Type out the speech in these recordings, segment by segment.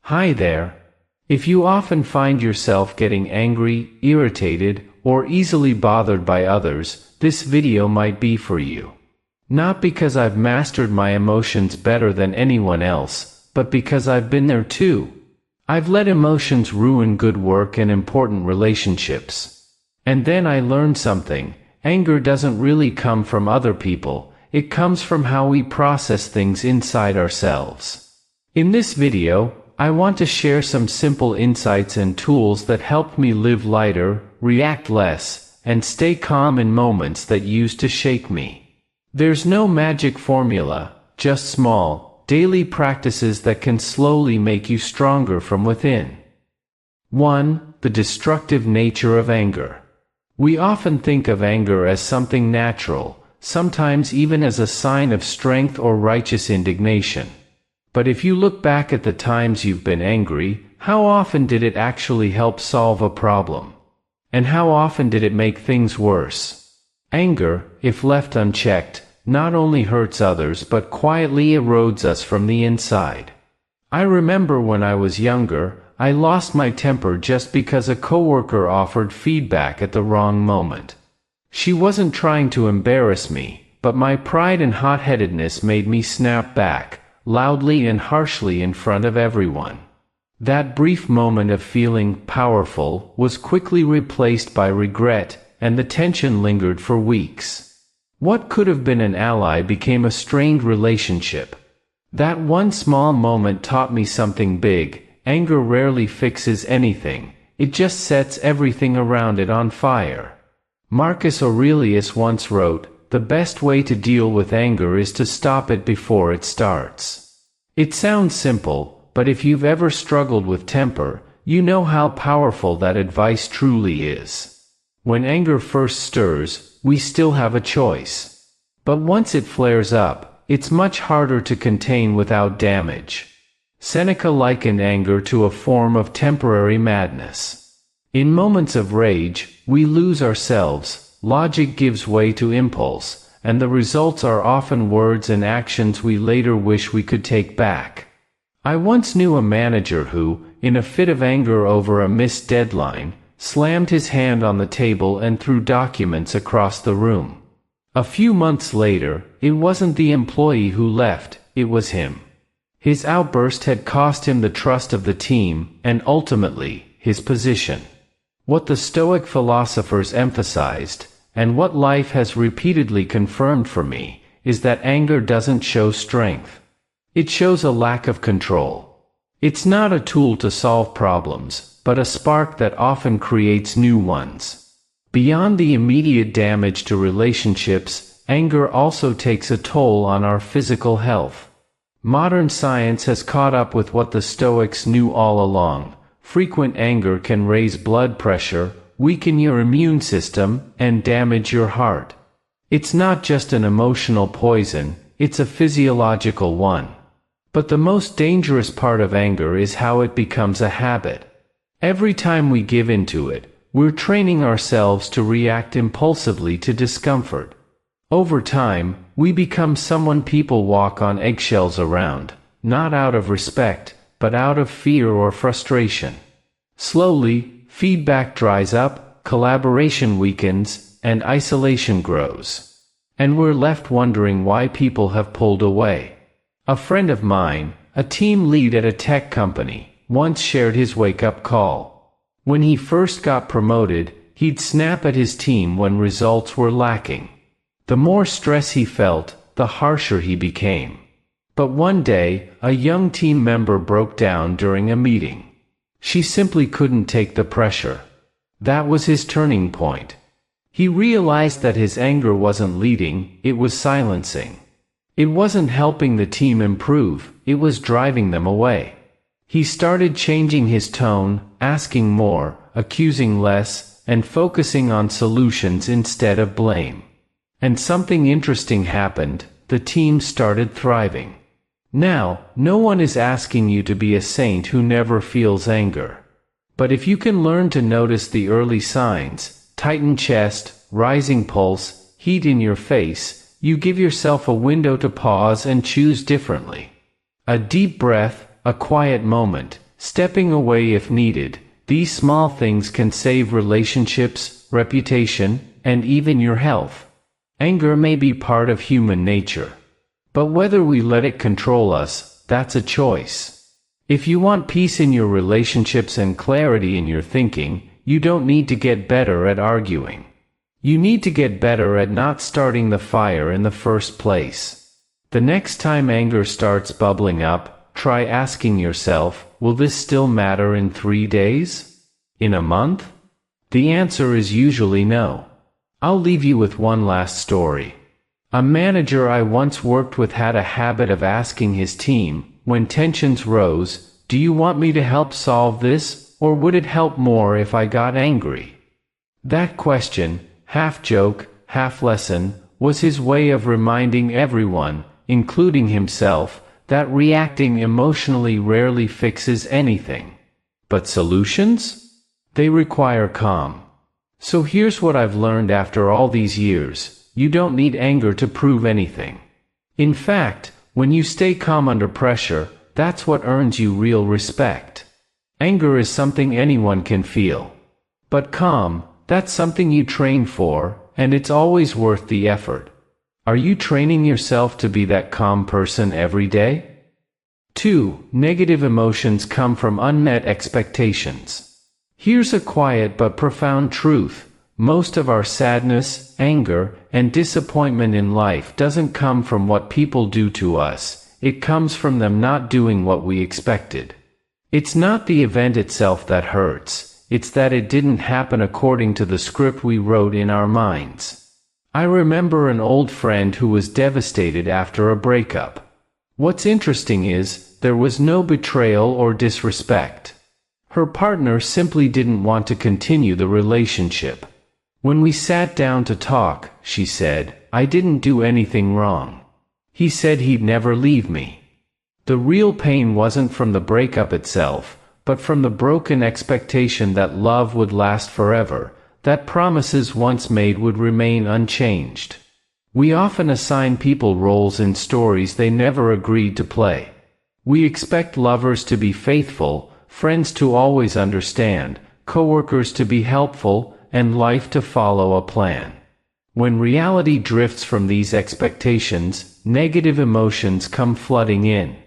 Hi there. If you often find yourself getting angry, irritated, or easily bothered by others, this video might be for you. Not because I've mastered my emotions better than anyone else, but because I've been there too. I've let emotions ruin good work and important relationships. And then I learned something. Anger doesn't really come from other people, it comes from how we process things inside ourselves. In this video, I want to share some simple insights and tools that help me live lighter, react less, and stay calm in moments that used to shake me. There's no magic formula, just small, daily practices that can slowly make you stronger from within. 1. The destructive nature of anger. We often think of anger as something natural, sometimes even as a sign of strength or righteous indignation. But if you look back at the times you've been angry, how often did it actually help solve a problem? And how often did it make things worse? Anger, if left unchecked, not only hurts others but quietly erodes us from the inside. I remember when I was younger, I lost my temper just because a coworker offered feedback at the wrong moment. She wasn't trying to embarrass me, but my pride and hot-headedness made me snap back, loudly and harshly in front of everyone. That brief moment of feeling powerful was quickly replaced by regret, and the tension lingered for weeks. What could have been an ally became a strained relationship. That one small moment taught me something big. Anger rarely fixes anything, it just sets everything around it on fire. Marcus Aurelius once wrote, "The best way to deal with anger is to stop it before it starts." It sounds simple, but if you've ever struggled with temper, you know how powerful that advice truly is. When anger first stirs, we still have a choice. But once it flares up, it's much harder to contain without damage. Seneca likened anger to a form of temporary madness. In moments of rage, we lose ourselves. Logic gives way to impulse, and the results are often words and actions we later wish we could take back. I once knew a manager who, in a fit of anger over a missed deadline, slammed his hand on the table and threw documents across the room. A few months later, it wasn't the employee who left, it was him. His outburst had cost him the trust of the team, and ultimately, his position. What the Stoic philosophers emphasized, and what life has repeatedly confirmed for me, is that anger doesn't show strength. It shows a lack of control. It's not a tool to solve problems, but a spark that often creates new ones. Beyond the immediate damage to relationships, anger also takes a toll on our physical health. Modern science has caught up with what the Stoics knew all along. Frequent anger can raise blood pressure, weaken your immune system, and damage your heart. It's not just an emotional poison, it's a physiological one. But the most dangerous part of anger is how it becomes a habit. Every time we give into it, we're training ourselves to react impulsively to discomfort. Over time, we become someone people walk on eggshells around, not out of respect, but out of fear or frustration. Slowly, feedback dries up, collaboration weakens, and isolation grows. And we're left wondering why people have pulled away. A friend of mine, a team lead at a tech company, once shared his wake-up call. When he first got promoted, he'd snap at his team when results were lacking. The more stress he felt, the harsher he became. But one day, a young team member broke down during a meeting. She simply couldn't take the pressure. That was his turning point. He realized that his anger wasn't leading, it was silencing. It wasn't helping the team improve, it was driving them away. He started changing his tone, asking more, accusing less, and focusing on solutions instead of blame. And something interesting happened, the team started thriving. Now, no one is asking you to be a saint who never feels anger. But if you can learn to notice the early signs, tightened chest, rising pulse, heat in your face, you give yourself a window to pause and choose differently. A deep breath, a quiet moment, stepping away if needed. These small things can save relationships, reputation, and even your health. Anger may be part of human nature. But whether we let it control us, that's a choice. If you want peace in your relationships and clarity in your thinking, you don't need to get better at arguing. You need to get better at not starting the fire in the first place. The next time anger starts bubbling up, try asking yourself, will this still matter in 3 days? In a month? The answer is usually no. I'll leave you with one last story. A manager I once worked with had a habit of asking his team, when tensions rose, do you want me to help solve this, or would it help more if I got angry? That question, half joke, half lesson, was his way of reminding everyone, including himself, that reacting emotionally rarely fixes anything. But solutions? They require calm. So here's what I've learned after all these years. You don't need anger to prove anything. In fact, when you stay calm under pressure, that's what earns you real respect. Anger is something anyone can feel. But calm, that's something you train for, and it's always worth the effort. Are you training yourself to be that calm person every day? 2. Negative emotions come from unmet expectations. Here's a quiet but profound truth. Most of our sadness, anger, and disappointment in life doesn't come from what people do to us, it comes from them not doing what we expected. It's not the event itself that hurts, it's that it didn't happen according to the script we wrote in our minds. I remember an old friend who was devastated after a breakup. What's interesting is, there was no betrayal or disrespect. Her partner simply didn't want to continue the relationship. When we sat down to talk, she said, I didn't do anything wrong. He said he'd never leave me. The real pain wasn't from the breakup itself, but from the broken expectation that love would last forever, that promises once made would remain unchanged. We often assign people roles in stories they never agreed to play. We expect lovers to be faithful, friends to always understand, coworkers to be helpful, and life to follow a plan. When reality drifts from these expectations, negative emotions come flooding in.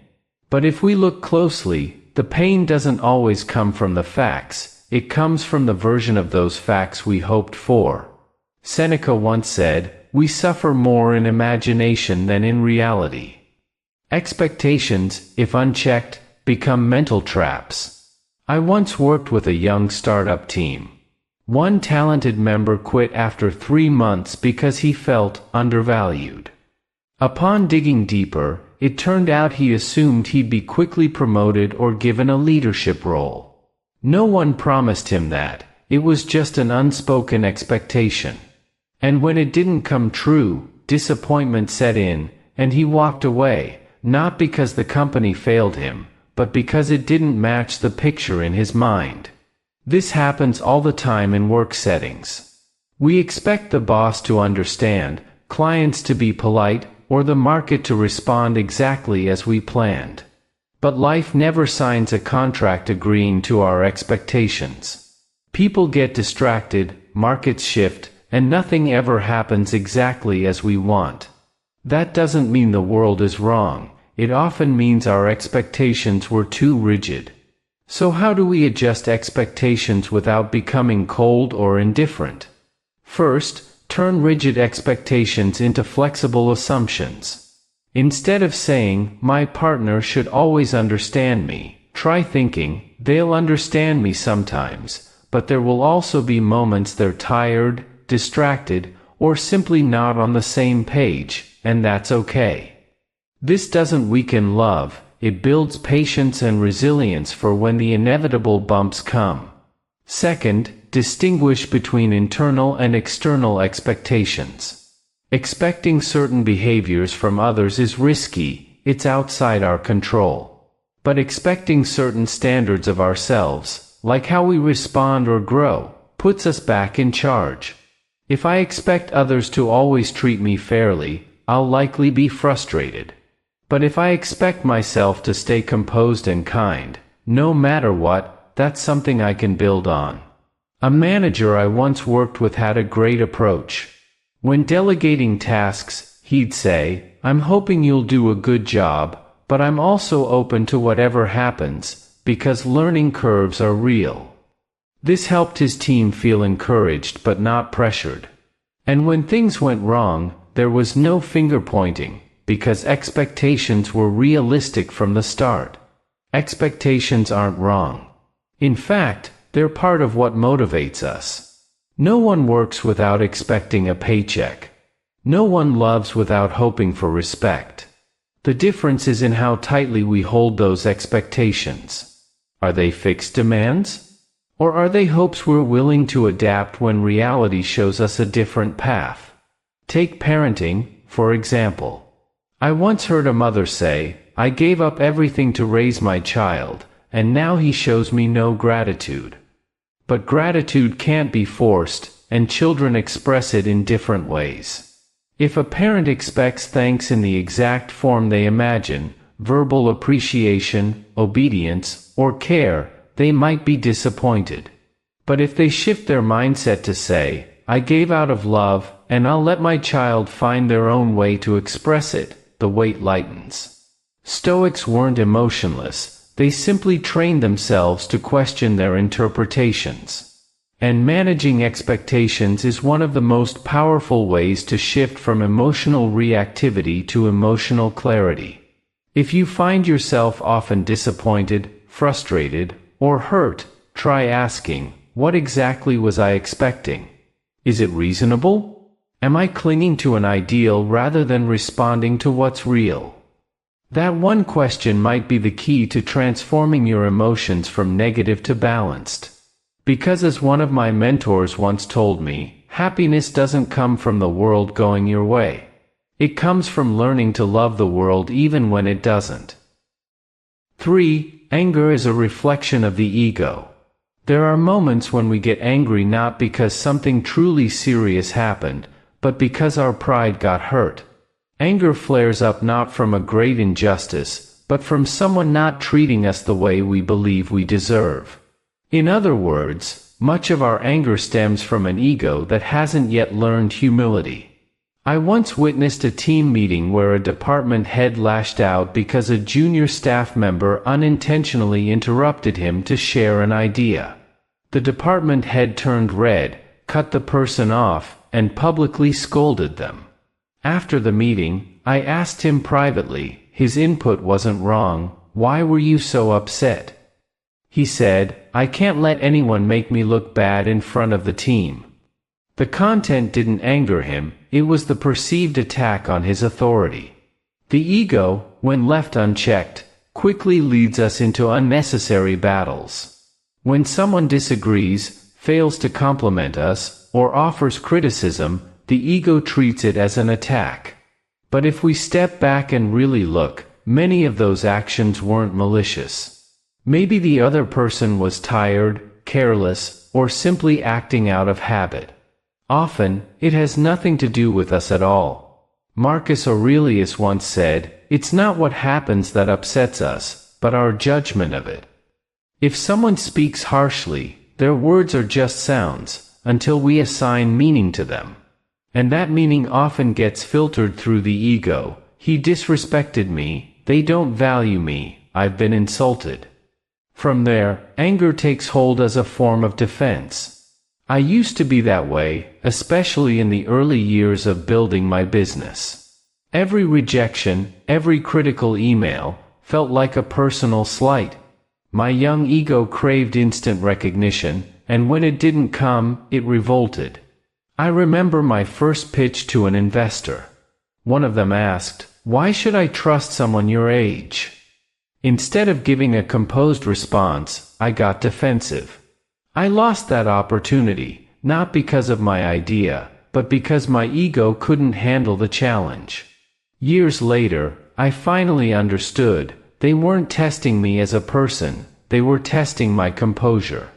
But if we look closely, the pain doesn't always come from the facts, it comes from the version of those facts we hoped for. Seneca once said, we suffer more in imagination than in reality. Expectations, if unchecked, become mental traps. I once worked with a young startup team. One talented member quit after 3 months because he felt undervalued. Upon digging deeper, it turned out he assumed he'd be quickly promoted or given a leadership role. No one promised him that, it was just an unspoken expectation. And when it didn't come true, disappointment set in, and he walked away, not because the company failed him, but because it didn't match the picture in his mind. This happens all the time in work settings. We expect the boss to understand, clients to be polite, or the market to respond exactly as we planned. But life never signs a contract agreeing to our expectations. People get distracted, markets shift, and nothing ever happens exactly as we want. That doesn't mean the world is wrong, it often means our expectations were too rigid. So how do we adjust expectations without becoming cold or indifferent? First, turn rigid expectations into flexible assumptions. Instead of saying, my partner should always understand me, try thinking, they'll understand me sometimes, but there will also be moments they're tired, distracted, or simply not on the same page, and that's okay. This doesn't weaken love. It builds patience and resilience for when the inevitable bumps come. Second, distinguish between internal and external expectations. Expecting certain behaviors from others is risky, it's outside our control. But expecting certain standards of ourselves, like how we respond or grow, puts us back in charge. If I expect others to always treat me fairly, I'll likely be frustrated. But if I expect myself to stay composed and kind, no matter what, that's something I can build on. A manager I once worked with had a great approach. When delegating tasks, he'd say, "I'm hoping you'll do a good job, but I'm also open to whatever happens, because learning curves are real." This helped his team feel encouraged but not pressured. And when things went wrong, there was no finger-pointing, because expectations were realistic from the start. Expectations aren't wrong. In fact, they're part of what motivates us. No one works without expecting a paycheck. No one loves without hoping for respect. The difference is in how tightly we hold those expectations. Are they fixed demands? Or are they hopes we're willing to adapt when reality shows us a different path? Take parenting, for example. I once heard a mother say, "I gave up everything to raise my child, and now he shows me no gratitude." But gratitude can't be forced, and children express it in different ways. If a parent expects thanks in the exact form they imagine, verbal appreciation, obedience, or care, they might be disappointed. But if they shift their mindset to say, "I gave out of love, and I'll let my child find their own way to express it," the weight lightens. Stoics weren't emotionless, they simply trained themselves to question their interpretations. And managing expectations is one of the most powerful ways to shift from emotional reactivity to emotional clarity. If you find yourself often disappointed, frustrated, or hurt, try asking, "What exactly was I expecting? Is it reasonable? Am I clinging to an ideal rather than responding to what's real?" That one question might be the key to transforming your emotions from negative to balanced. Because as one of my mentors once told me, happiness doesn't come from the world going your way. It comes from learning to love the world even when it doesn't. 3. Anger is a reflection of the ego. There are moments when we get angry not because something truly serious happened, but because our pride got hurt. Anger flares up not from a great injustice, but from someone not treating us the way we believe we deserve. In other words, much of our anger stems from an ego that hasn't yet learned humility. I once witnessed a team meeting where a department head lashed out because a junior staff member unintentionally interrupted him to share an idea. The department head turned red, cut the person off, and publicly scolded them. After the meeting, I asked him privately, his input wasn't wrong, "Why were you so upset?" He said, "I can't let anyone make me look bad in front of the team." The content didn't anger him, it was the perceived attack on his authority. The ego, when left unchecked, quickly leads us into unnecessary battles. When someone disagrees, fails to compliment us, or offers criticism, the ego treats it as an attack. But if we step back and really look, many of those actions weren't malicious. Maybe the other person was tired, careless, or simply acting out of habit. Often, it has nothing to do with us at all. Marcus Aurelius once said, "It's not what happens that upsets us, but our judgment of it." If someone speaks harshly, their words are just sounds, until we assign meaning to them. And that meaning often gets filtered through the ego. "He disrespected me, they don't value me, I've been insulted." From there, anger takes hold as a form of defense. I used to be that way, especially in the early years of building my business. Every rejection, every critical email, felt like a personal slight. My young ego craved instant recognition, and when it didn't come, it revolted. I remember my first pitch to an investor. One of them asked, "Why should I trust someone your age?" Instead of giving a composed response, I got defensive. I lost that opportunity, not because of my idea, but because my ego couldn't handle the challenge. Years later, I finally understood, they weren't testing me as a person, they were testing my composure.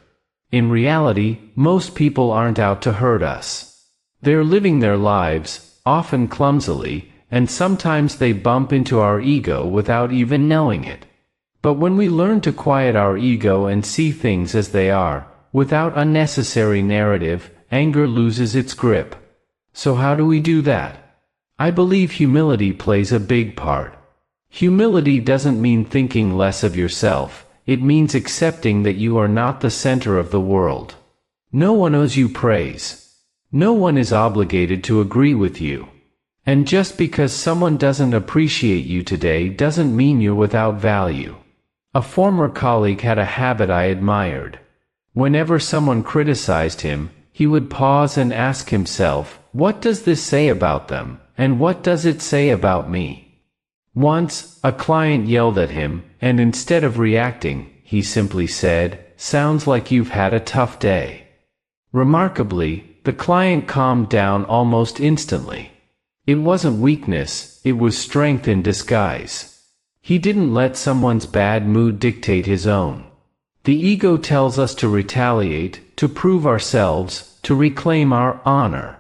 In reality, most people aren't out to hurt us. They're living their lives, often clumsily, and sometimes they bump into our ego without even knowing it. But when we learn to quiet our ego and see things as they are, without unnecessary narrative, anger loses its grip. So how do we do that? I believe humility plays a big part. Humility doesn't mean thinking less of yourself, it means accepting that you are not the center of the world. No one owes you praise. No one is obligated to agree with you. And just because someone doesn't appreciate you today doesn't mean you're without value. A former colleague had a habit I admired. Whenever someone criticized him, he would pause and ask himself, what does this say about them, and what does it say about me? Once, a client yelled at him, and instead of reacting, he simply said, "Sounds like you've had a tough day." Remarkably, the client calmed down almost instantly. It wasn't weakness, it was strength in disguise. He didn't let someone's bad mood dictate his own. The ego tells us to retaliate, to prove ourselves, to reclaim our honor.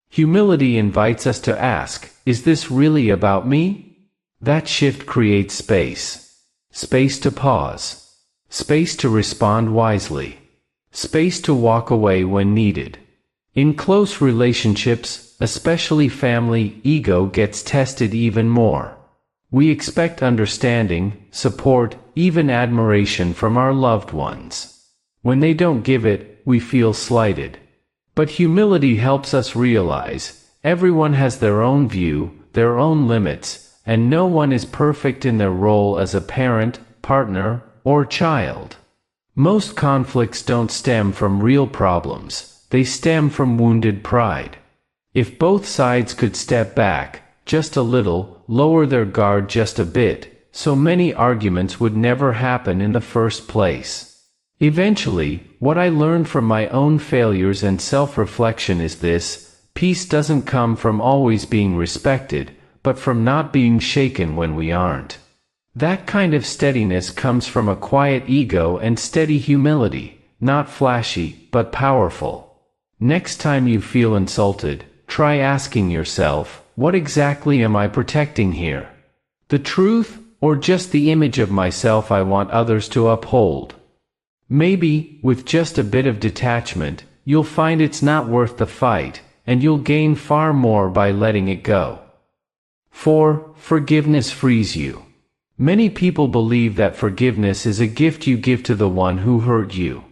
Humility invites us to ask, is this really about me? That shift creates space. Space to pause. Space to respond wisely. Space to walk away when needed. In close relationships, especially family, ego gets tested even more. We expect understanding, support, even admiration from our loved ones. When they don't give it, we feel slighted. But humility helps us realize, everyone has their own view, their own limits, and no one is perfect in their role as a parent, partner, or child. Most conflicts don't stem from real problems. They stem from wounded pride. If both sides could step back, just a little, lower their guard just a bit, so many arguments would never happen in the first place. Eventually, what I learned from my own failures and self-reflection is this: peace doesn't come from always being respected, but from not being shaken when we aren't. That kind of steadiness comes from a quiet ego and steady humility, not flashy, but powerful. Next time you feel insulted, try asking yourself, what exactly am I protecting here? The truth, or just the image of myself I want others to uphold? Maybe, with just a bit of detachment, you'll find it's not worth the fight, and you'll gain far more by letting it go. 4. Forgiveness frees you. Many people believe that forgiveness is a gift you give to the one who hurt you.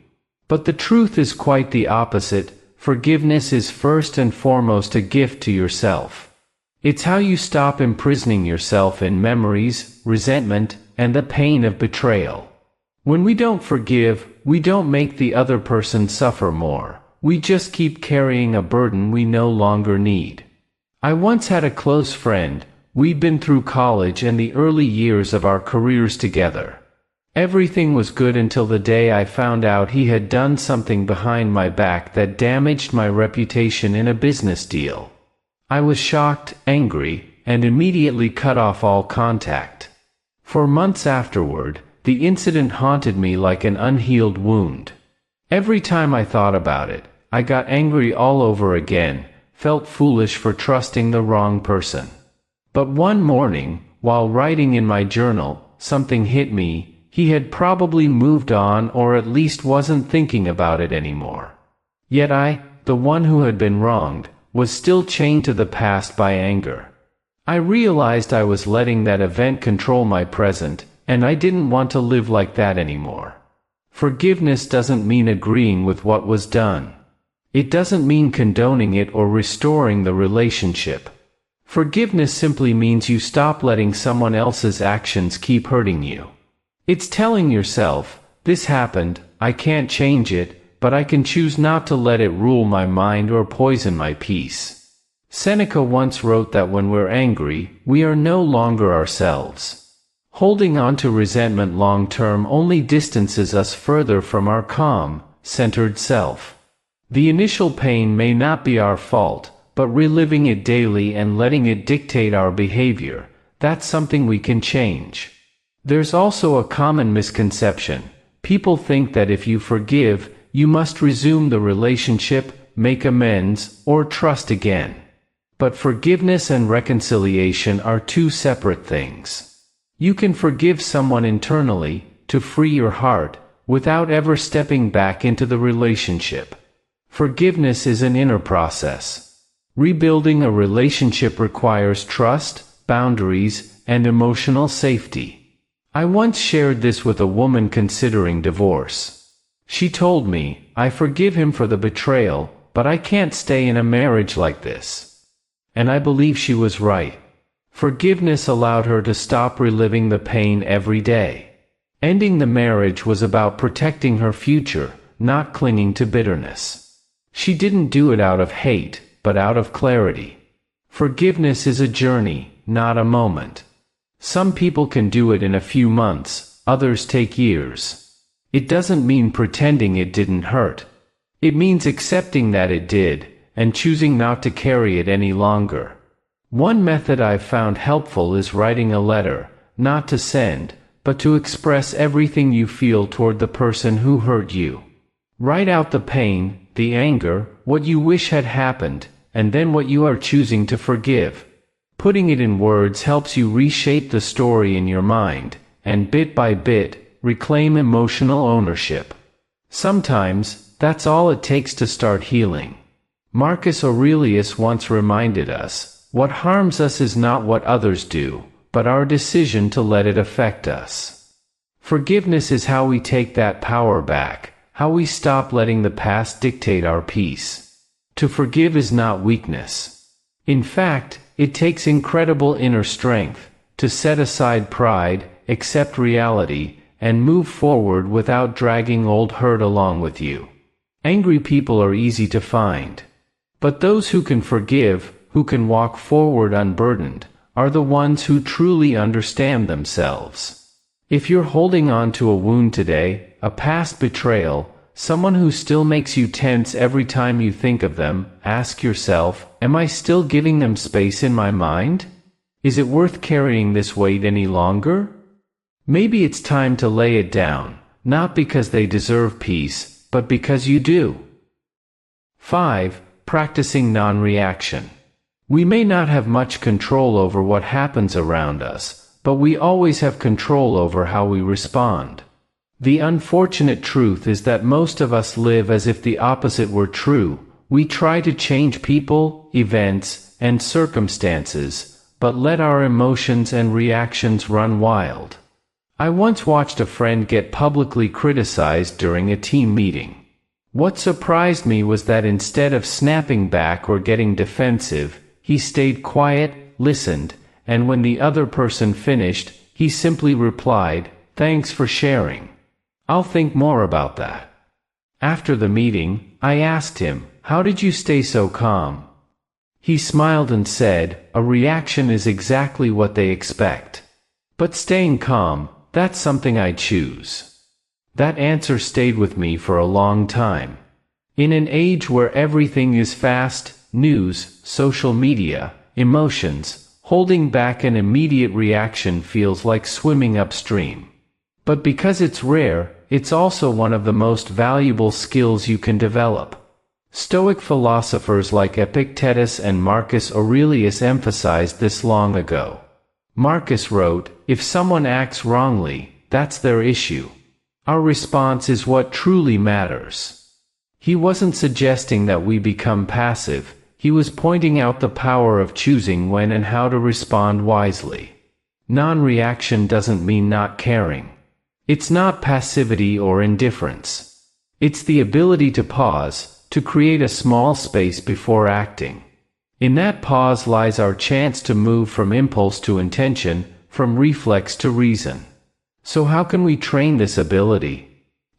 But the truth is quite the opposite. Forgiveness is first and foremost a gift to yourself. It's how you stop imprisoning yourself in memories, resentment, and the pain of betrayal. When we don't forgive, we don't make the other person suffer more. We just keep carrying a burden we no longer need. I once had a close friend. We'd been through college and the early years of our careers together. Everything was good until the day I found out he had done something behind my back that damaged my reputation in a business deal. I was shocked, angry, and immediately cut off all contact. For months afterward, the incident haunted me like an unhealed wound. Every time I thought about it, I got angry all over again, felt foolish for trusting the wrong person. But one morning, while writing in my journal, something hit me. He had probably moved on, or at least wasn't thinking about it anymore. Yet I, the one who had been wronged, was still chained to the past by anger. I realized I was letting that event control my present, and I didn't want to live like that anymore. Forgiveness doesn't mean agreeing with what was done. It doesn't mean condoning it or restoring the relationship. Forgiveness simply means you stop letting someone else's actions keep hurting you. It's telling yourself, this happened, I can't change it, but I can choose not to let it rule my mind or poison my peace. Seneca once wrote that when we're angry, we are no longer ourselves. Holding on to resentment long-term only distances us further from our calm, centered self. The initial pain may not be our fault, but reliving it daily and letting it dictate our behavior, that's something we can change. There's also a common misconception. People think that if you forgive, you must resume the relationship, make amends, or trust again. But forgiveness and reconciliation are two separate things. You can forgive someone internally, to free your heart, without ever stepping back into the relationship. Forgiveness is an inner process. Rebuilding a relationship requires trust, boundaries, and emotional safety. I once shared this with a woman considering divorce. She told me, "I forgive him for the betrayal, but I can't stay in a marriage like this." And I believe she was right. Forgiveness allowed her to stop reliving the pain every day. Ending the marriage was about protecting her future, not clinging to bitterness. She didn't do it out of hate, but out of clarity. Forgiveness is a journey, not a moment. Some people can do it in a few months, others take years. It doesn't mean pretending it didn't hurt. It means accepting that it did, and choosing not to carry it any longer. One method I've found helpful is writing a letter, not to send, but to express everything you feel toward the person who hurt you. Write out the pain, the anger, what you wish had happened, and then what you are choosing to forgive. Putting it in words helps you reshape the story in your mind, and bit by bit, reclaim emotional ownership. Sometimes, that's all it takes to start healing. Marcus Aurelius once reminded us, "What harms us is not what others do, but our decision to let it affect us." Forgiveness is how we take that power back, how we stop letting the past dictate our peace. To forgive is not weakness. In fact, it takes incredible inner strength to set aside pride, accept reality, and move forward without dragging old hurt along with you. Angry people are easy to find. But those who can forgive, who can walk forward unburdened, are the ones who truly understand themselves. If you're holding on to a wound today, a past betrayal, someone who still makes you tense every time you think of them, ask yourself, am I still giving them space in my mind? Is it worth carrying this weight any longer? Maybe it's time to lay it down, not because they deserve peace, but because you do. 5. Practicing non-reaction. We may not have much control over what happens around us, but we always have control over how we respond. The unfortunate truth is that most of us live as if the opposite were true. We try to change people, events, and circumstances, but let our emotions and reactions run wild. I once watched a friend get publicly criticized during a team meeting. What surprised me was that instead of snapping back or getting defensive, he stayed quiet, listened, and when the other person finished, he simply replied, "Thanks for sharing. I'll think more about that." After the meeting, I asked him, "How did you stay so calm?" He smiled and said, "A reaction is exactly what they expect. But staying calm, that's something I choose." That answer stayed with me for a long time. In an age where everything is fast, news, social media, emotions, holding back an immediate reaction feels like swimming upstream. But because it's rare, it's also one of the most valuable skills you can develop. Stoic philosophers like Epictetus and Marcus Aurelius emphasized this long ago. Marcus wrote, "If someone acts wrongly, that's their issue. Our response is what truly matters." He wasn't suggesting that we become passive, he was pointing out the power of choosing when and how to respond wisely. Non-reaction doesn't mean not caring. It's not passivity or indifference. It's the ability to pause, to create a small space before acting. In that pause lies our chance to move from impulse to intention, from reflex to reason. So how can we train this ability?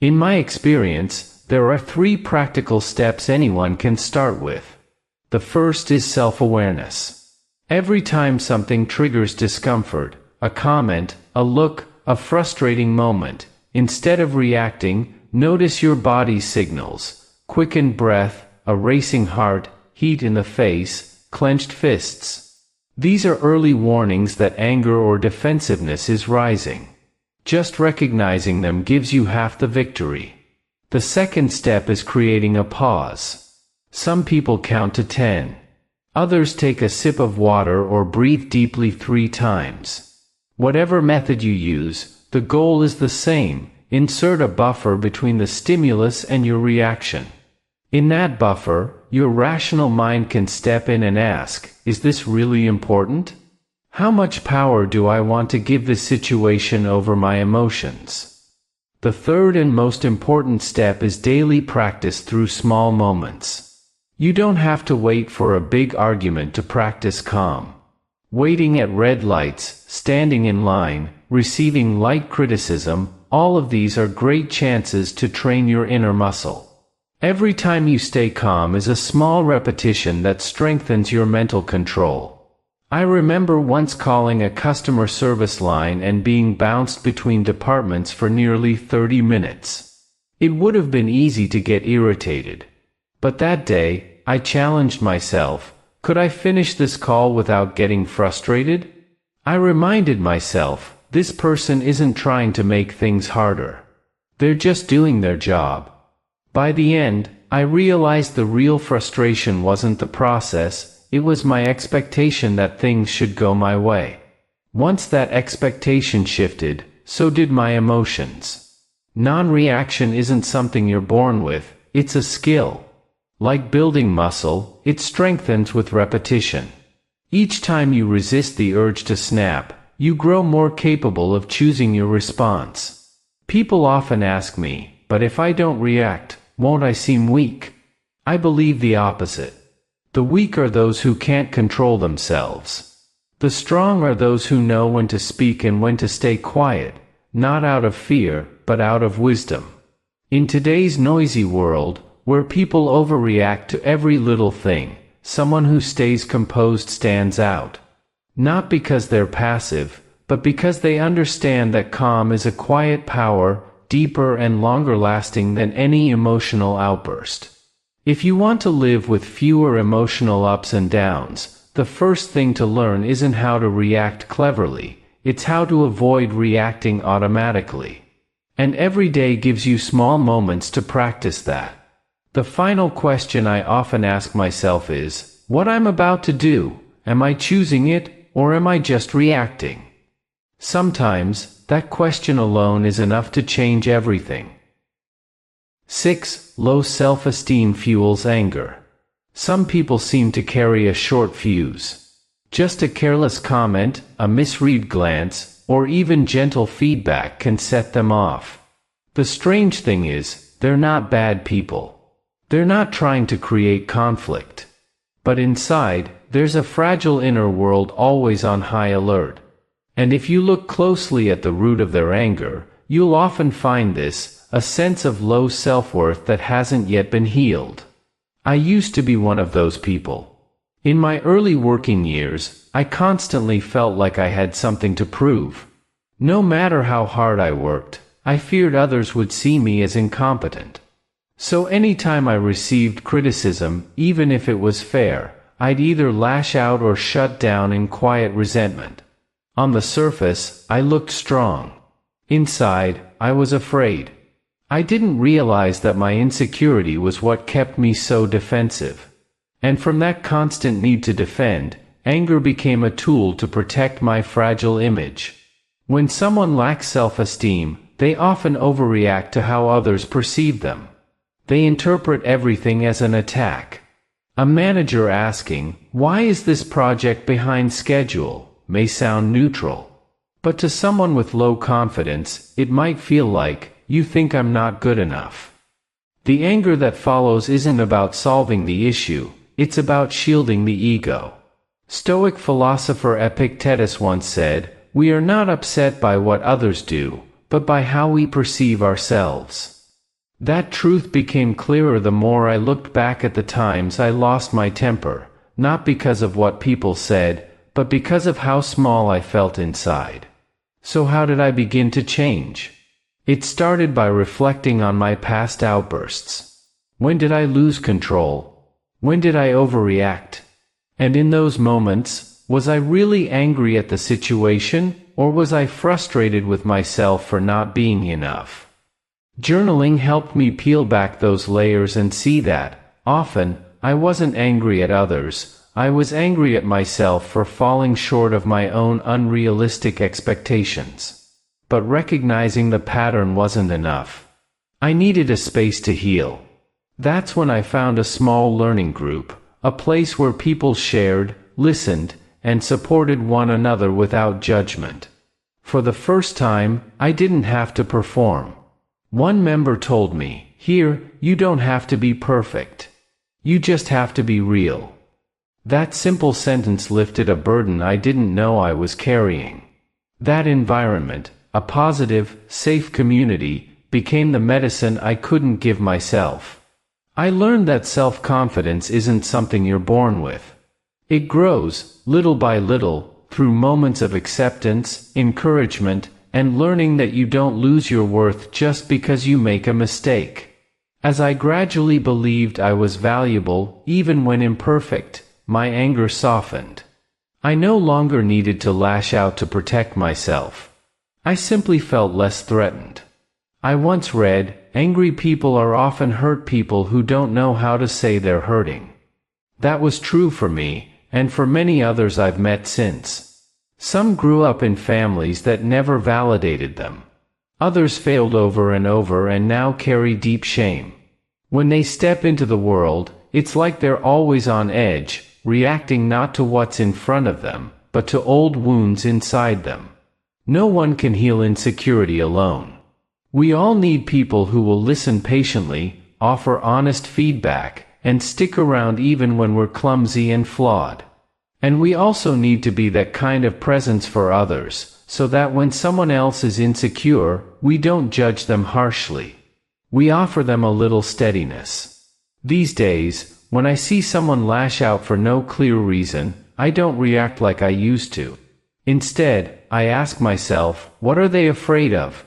In my experience, there are 3 practical steps anyone can start with. The first is self-awareness. Every time something triggers discomfort, a comment, a look, a frustrating moment, instead of reacting, notice your body's signals: quickened breath, a racing heart, heat in the face, clenched fists. These are early warnings that anger or defensiveness is rising. Just recognizing them gives you half the victory. The second step is creating a pause. Some people count to 10. Others take a sip of water or breathe deeply 3 times. Whatever method you use, the goal is the same: insert a buffer between the stimulus and your reaction. In that buffer, your rational mind can step in and ask, is this really important? How much power do I want to give this situation over my emotions? The third and most important step is daily practice through small moments. You don't have to wait for a big argument to practice calm. Waiting at red lights, standing in line, receiving light criticism, all of these are great chances to train your inner muscle. Every time you stay calm is a small repetition that strengthens your mental control. I remember once calling a customer service line and being bounced between departments for nearly 30 minutes. It would have been easy to get irritated. But that day, I challenged myself: could I finish this call without getting frustrated? I reminded myself, this person isn't trying to make things harder. They're just doing their job. By the end, I realized the real frustration wasn't the process, it was my expectation that things should go my way. Once that expectation shifted, so did my emotions. Non-reaction isn't something you're born with, it's a skill. Like building muscle, it strengthens with repetition. Each time you resist the urge to snap, you grow more capable of choosing your response. People often ask me, but if I don't react, won't I seem weak? I believe the opposite. The weak are those who can't control themselves. The strong are those who know when to speak and when to stay quiet, not out of fear, but out of wisdom. In today's noisy world, where people overreact to every little thing, someone who stays composed stands out. Not because they're passive, but because they understand that calm is a quiet power, deeper and longer lasting than any emotional outburst. If you want to live with fewer emotional ups and downs, the first thing to learn isn't how to react cleverly, it's how to avoid reacting automatically. And every day gives you small moments to practice that. The final question I often ask myself is, what I'm about to do, am I choosing it, or am I just reacting? Sometimes, that question alone is enough to change everything. 6. Low self-esteem fuels anger. Some people seem to carry a short fuse. Just a careless comment, a misread glance, or even gentle feedback can set them off. The strange thing is, they're not bad people. They're not trying to create conflict. But inside, there's a fragile inner world always on high alert. And if you look closely at the root of their anger, you'll often find this, a sense of low self-worth that hasn't yet been healed. I used to be one of those people. In my early working years, I constantly felt like I had something to prove. No matter how hard I worked, I feared others would see me as incompetent. So anytime I received criticism, even if it was fair, I'd either lash out or shut down in quiet resentment. On the surface, I looked strong. Inside, I was afraid. I didn't realize that my insecurity was what kept me so defensive. And from that constant need to defend, anger became a tool to protect my fragile image. When someone lacks self-esteem, they often overreact to how others perceive them. They interpret everything as an attack. A manager asking, "Why is this project behind schedule?" may sound neutral. But to someone with low confidence, it might feel like, "You think I'm not good enough." The anger that follows isn't about solving the issue, it's about shielding the ego. Stoic philosopher Epictetus once said, "We are not upset by what others do, but by how we perceive ourselves." That truth became clearer the more I looked back at the times I lost my temper, not because of what people said, but because of how small I felt inside. So how did I begin to change? It started by reflecting on my past outbursts. When did I lose control? When did I overreact? And in those moments, was I really angry at the situation, or was I frustrated with myself for not being enough? Journaling helped me peel back those layers and see that, often, I wasn't angry at others, I was angry at myself for falling short of my own unrealistic expectations. But recognizing the pattern wasn't enough. I needed a space to heal. That's when I found a small learning group, a place where people shared, listened, and supported one another without judgment. For the first time, I didn't have to perform. One member told me, "Here, you don't have to be perfect. You just have to be real." That simple sentence lifted a burden I didn't know I was carrying. That environment, a positive, safe community, became the medicine I couldn't give myself. I learned that self-confidence isn't something you're born with. It grows, little by little, through moments of acceptance, encouragement, and learning that you don't lose your worth just because you make a mistake. As I gradually believed I was valuable, even when imperfect, my anger softened. I no longer needed to lash out to protect myself. I simply felt less threatened. I once read, "Angry people are often hurt people who don't know how to say they're hurting." That was true for me, and for many others I've met since. Some grew up in families that never validated them. Others failed over and over and now carry deep shame. When they step into the world, it's like they're always on edge, reacting not to what's in front of them, but to old wounds inside them. No one can heal insecurity alone. We all need people who will listen patiently, offer honest feedback, and stick around even when we're clumsy and flawed. And we also need to be that kind of presence for others, so that when someone else is insecure, we don't judge them harshly. We offer them a little steadiness. These days, when I see someone lash out for no clear reason, I don't react like I used to. Instead, I ask myself, what are they afraid of?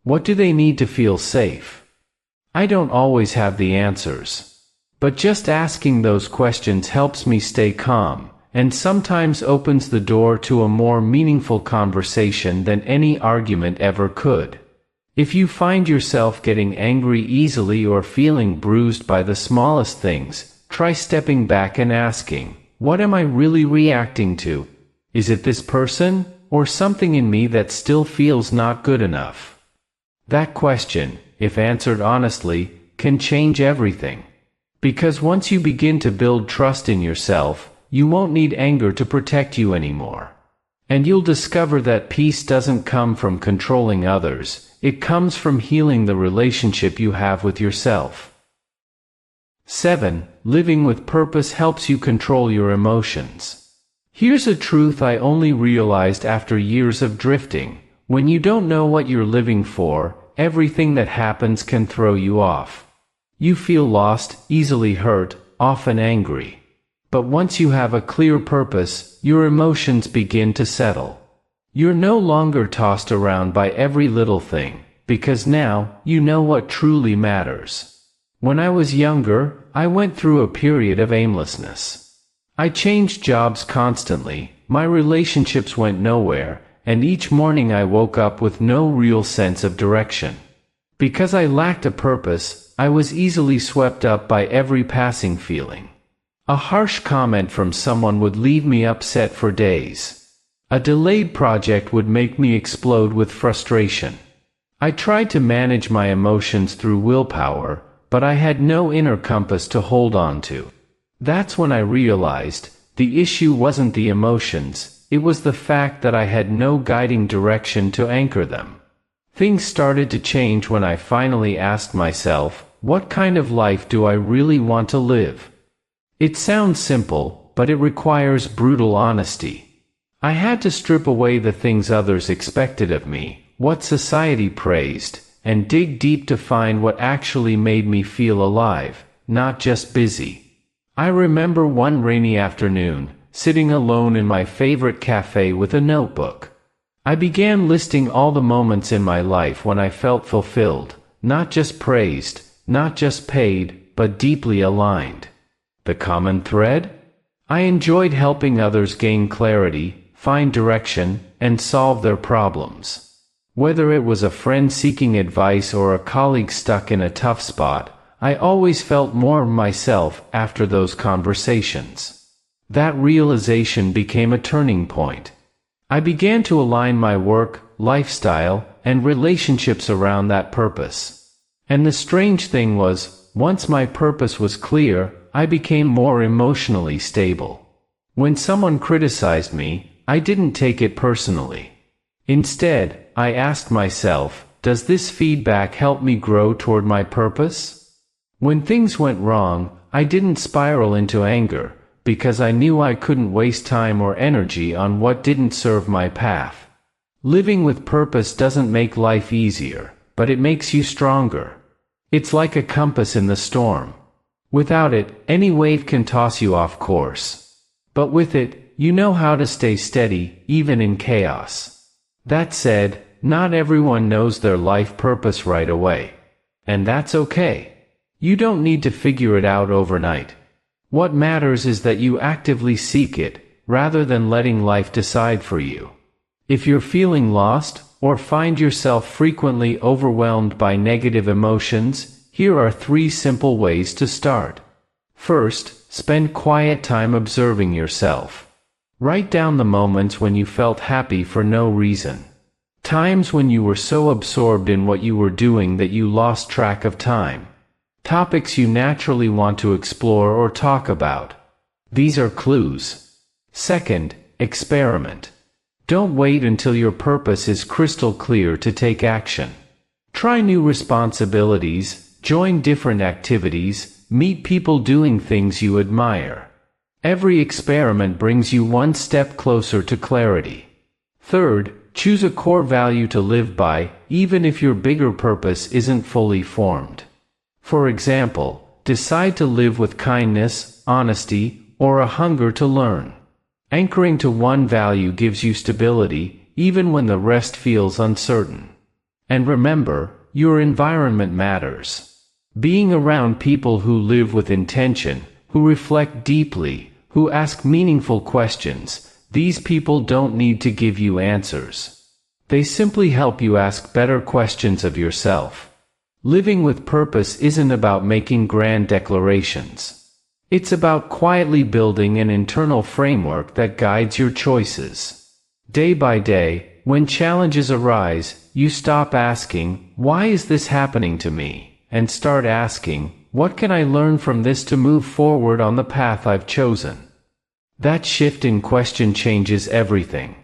What do they need to feel safe? I don't always have the answers. But just asking those questions helps me stay calm, and sometimes opens the door to a more meaningful conversation than any argument ever could. If you find yourself getting angry easily or feeling bruised by the smallest things, try stepping back and asking, what am I really reacting to? Is it this person, or something in me that still feels not good enough? That question, if answered honestly, can change everything. Because once you begin to build trust in yourself, you won't need anger to protect you anymore. And you'll discover that peace doesn't come from controlling others, it comes from healing the relationship you have with yourself. 7. Living with purpose helps you control your emotions. Here's a truth I only realized after years of drifting. When you don't know what you're living for, everything that happens can throw you off. You feel lost, easily hurt, often angry. But once you have a clear purpose, your emotions begin to settle. You're no longer tossed around by every little thing, because now, you know what truly matters. When I was younger, I went through a period of aimlessness. I changed jobs constantly, my relationships went nowhere, and each morning I woke up with no real sense of direction. Because I lacked a purpose, I was easily swept up by every passing feeling. A harsh comment from someone would leave me upset for days. A delayed project would make me explode with frustration. I tried to manage my emotions through willpower, but I had no inner compass to hold on to. That's when I realized, the issue wasn't the emotions, it was the fact that I had no guiding direction to anchor them. Things started to change when I finally asked myself, what kind of life do I really want to live? It sounds simple, but it requires brutal honesty. I had to strip away the things others expected of me, what society praised, and dig deep to find what actually made me feel alive, not just busy. I remember one rainy afternoon, sitting alone in my favorite cafe with a notebook. I began listing all the moments in my life when I felt fulfilled, not just praised, not just paid, but deeply aligned. The common thread? I enjoyed helping others gain clarity, find direction, and solve their problems. Whether it was a friend seeking advice or a colleague stuck in a tough spot, I always felt more myself after those conversations. That realization became a turning point. I began to align my work, lifestyle, and relationships around that purpose. And the strange thing was, once my purpose was clear, I became more emotionally stable. When someone criticized me, I didn't take it personally. Instead, I asked myself, does this feedback help me grow toward my purpose? When things went wrong, I didn't spiral into anger, because I knew I couldn't waste time or energy on what didn't serve my path. Living with purpose doesn't make life easier, but it makes you stronger. It's like a compass in the storm. Without it, any wave can toss you off course. But with it, you know how to stay steady, even in chaos. That said, not everyone knows their life purpose right away. And that's okay. You don't need to figure it out overnight. What matters is that you actively seek it, rather than letting life decide for you. If you're feeling lost, or find yourself frequently overwhelmed by negative emotions, here are 3 simple ways to start. First, spend quiet time observing yourself. Write down the moments when you felt happy for no reason. Times when you were so absorbed in what you were doing that you lost track of time. Topics you naturally want to explore or talk about. These are clues. Second, experiment. Don't wait until your purpose is crystal clear to take action. Try new responsibilities, join different activities, meet people doing things you admire. Every experiment brings you one step closer to clarity. Third, choose a core value to live by, even if your bigger purpose isn't fully formed. For example, decide to live with kindness, honesty, or a hunger to learn. Anchoring to one value gives you stability, even when the rest feels uncertain. And remember, your environment matters. Being around people who live with intention, who reflect deeply, who ask meaningful questions, these people don't need to give you answers. They simply help you ask better questions of yourself. Living with purpose isn't about making grand declarations. It's about quietly building an internal framework that guides your choices. Day by day, when challenges arise, you stop asking, "Why is this happening to me?" and start asking, "What can I learn from this to move forward on the path I've chosen?" That shift in question changes everything.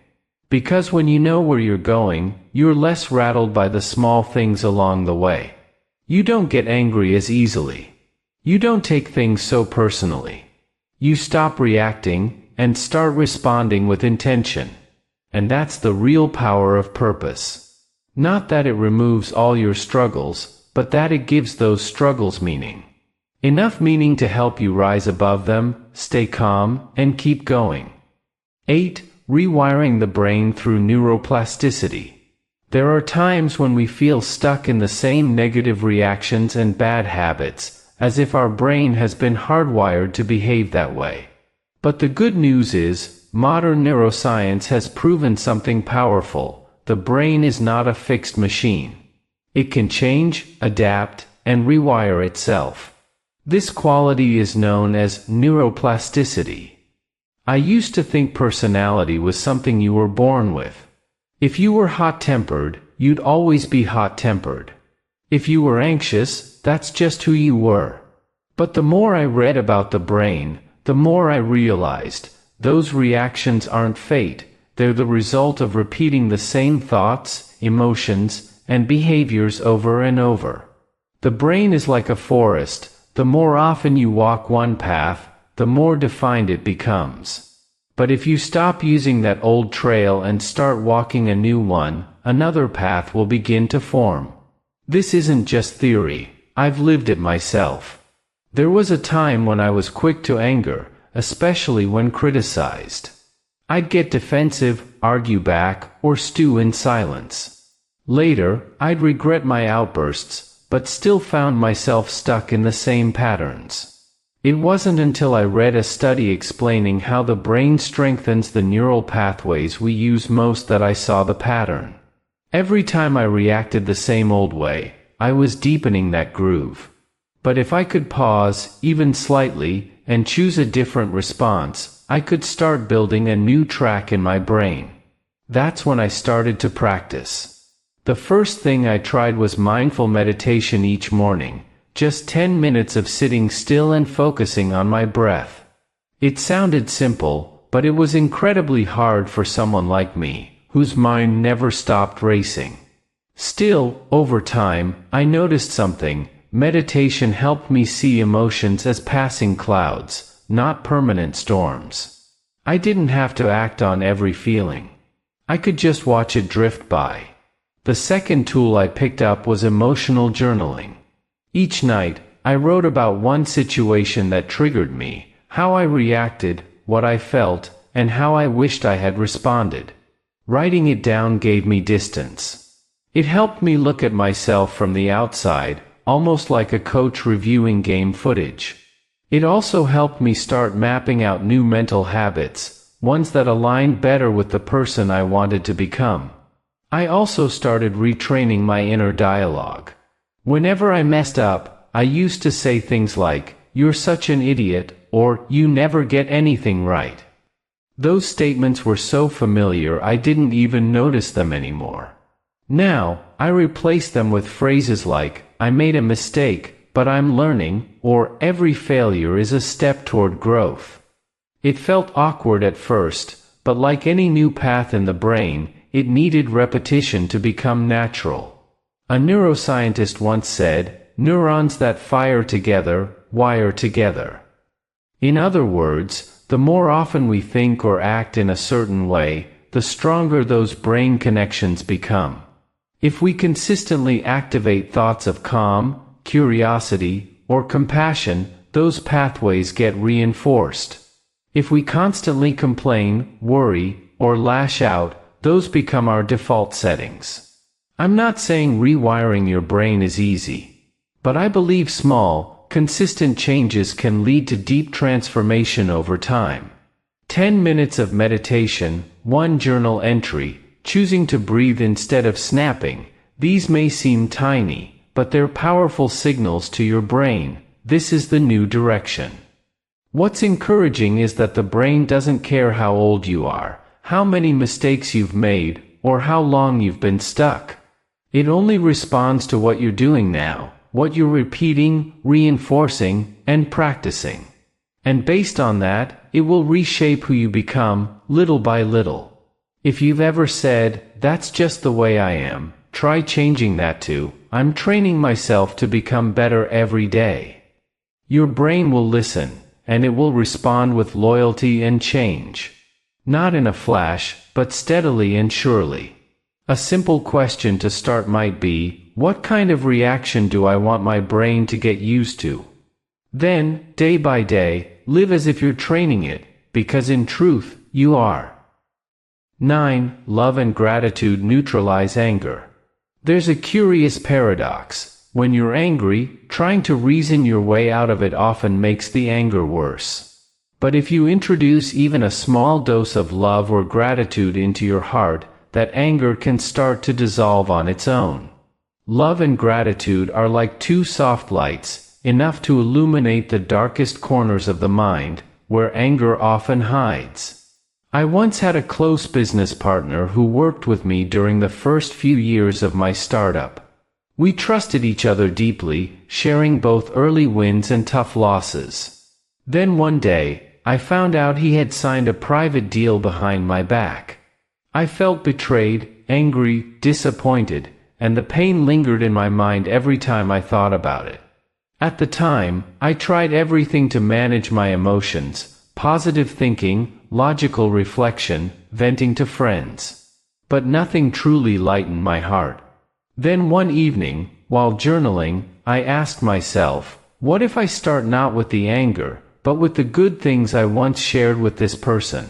Because when you know where you're going, you're less rattled by the small things along the way. You don't get angry as easily. You don't take things so personally. You stop reacting, and start responding with intention. And that's the real power of purpose. Not that it removes all your struggles, but that it gives those struggles meaning. Enough meaning to help you rise above them, stay calm, and keep going. 8. Rewiring the brain through neuroplasticity. There are times when we feel stuck in the same negative reactions and bad habits, as if our brain has been hardwired to behave that way. But the good news is, modern neuroscience has proven something powerful. The brain is not a fixed machine. It can change, adapt, and rewire itself. This quality is known as neuroplasticity. I used to think personality was something you were born with. If you were hot-tempered, you'd always be hot-tempered. If you were anxious, that's just who you were. But the more I read about the brain, the more I realized, those reactions aren't fate, they're the result of repeating the same thoughts, emotions, and behaviors over and over. The brain is like a forest. The more often you walk one path, the more defined it becomes. But if you stop using that old trail and start walking a new one, another path will begin to form. This isn't just theory. I've lived it myself. There was a time when I was quick to anger, especially when criticized. I'd get defensive, argue back, or stew in silence. Later, I'd regret my outbursts, but still found myself stuck in the same patterns. It wasn't until I read a study explaining how the brain strengthens the neural pathways we use most that I saw the pattern. Every time I reacted the same old way, I was deepening that groove. But if I could pause, even slightly, and choose a different response, I could start building a new track in my brain. That's when I started to practice. The first thing I tried was mindful meditation each morning, just 10 minutes of sitting still and focusing on my breath. It sounded simple, but it was incredibly hard for someone like me, whose mind never stopped racing. Still, over time, I noticed something. Meditation helped me see emotions as passing clouds, not permanent storms. I didn't have to act on every feeling. I could just watch it drift by. The second tool I picked up was emotional journaling. Each night, I wrote about one situation that triggered me, how I reacted, what I felt, and how I wished I had responded. Writing it down gave me distance. It helped me look at myself from the outside, almost like a coach reviewing game footage. It also helped me start mapping out new mental habits, ones that aligned better with the person I wanted to become. I also started retraining my inner dialogue. Whenever I messed up, I used to say things like, "You're such an idiot," or "You never get anything right." Those statements were so familiar I didn't even notice them anymore. Now, I replace them with phrases like, "I made a mistake, but I'm learning," or "Every failure is a step toward growth." It felt awkward at first, but like any new path in the brain, it needed repetition to become natural. A neuroscientist once said, "Neurons that fire together, wire together." In other words, the more often we think or act in a certain way, the stronger those brain connections become. If we consistently activate thoughts of calm, curiosity, or compassion, those pathways get reinforced. If we constantly complain, worry, or lash out, those become our default settings. I'm not saying rewiring your brain is easy, but I believe small, consistent changes can lead to deep transformation over time. 10 minutes of meditation, one journal entry, choosing to breathe instead of snapping, these may seem tiny, but they're powerful signals to your brain. This is the new direction. What's encouraging is that the brain doesn't care how old you are, how many mistakes you've made, or how long you've been stuck. It only responds to what you're doing now, what you're repeating, reinforcing, and practicing. And based on that, it will reshape who you become, little by little. If you've ever said, "That's just the way I am," try changing that to, "I'm training myself to become better every day." Your brain will listen, and it will respond with loyalty and change. Not in a flash, but steadily and surely. A simple question to start might be, what kind of reaction do I want my brain to get used to? Then, day by day, live as if you're training it, because in truth, you are. 9. Love and gratitude neutralize anger. There's a curious paradox. When you're angry, trying to reason your way out of it often makes the anger worse. But if you introduce even a small dose of love or gratitude into your heart, that anger can start to dissolve on its own. Love and gratitude are like two soft lights, enough to illuminate the darkest corners of the mind, where anger often hides. I once had a close business partner who worked with me during the first few years of my startup. We trusted each other deeply, sharing both early wins and tough losses. Then one day, I found out he had signed a private deal behind my back. I felt betrayed, angry, disappointed, and the pain lingered in my mind every time I thought about it. At the time, I tried everything to manage my emotions: positive thinking, logical reflection, venting to friends. But nothing truly lightened my heart. Then one evening, while journaling, I asked myself, what if I start not with the anger, but with the good things I once shared with this person?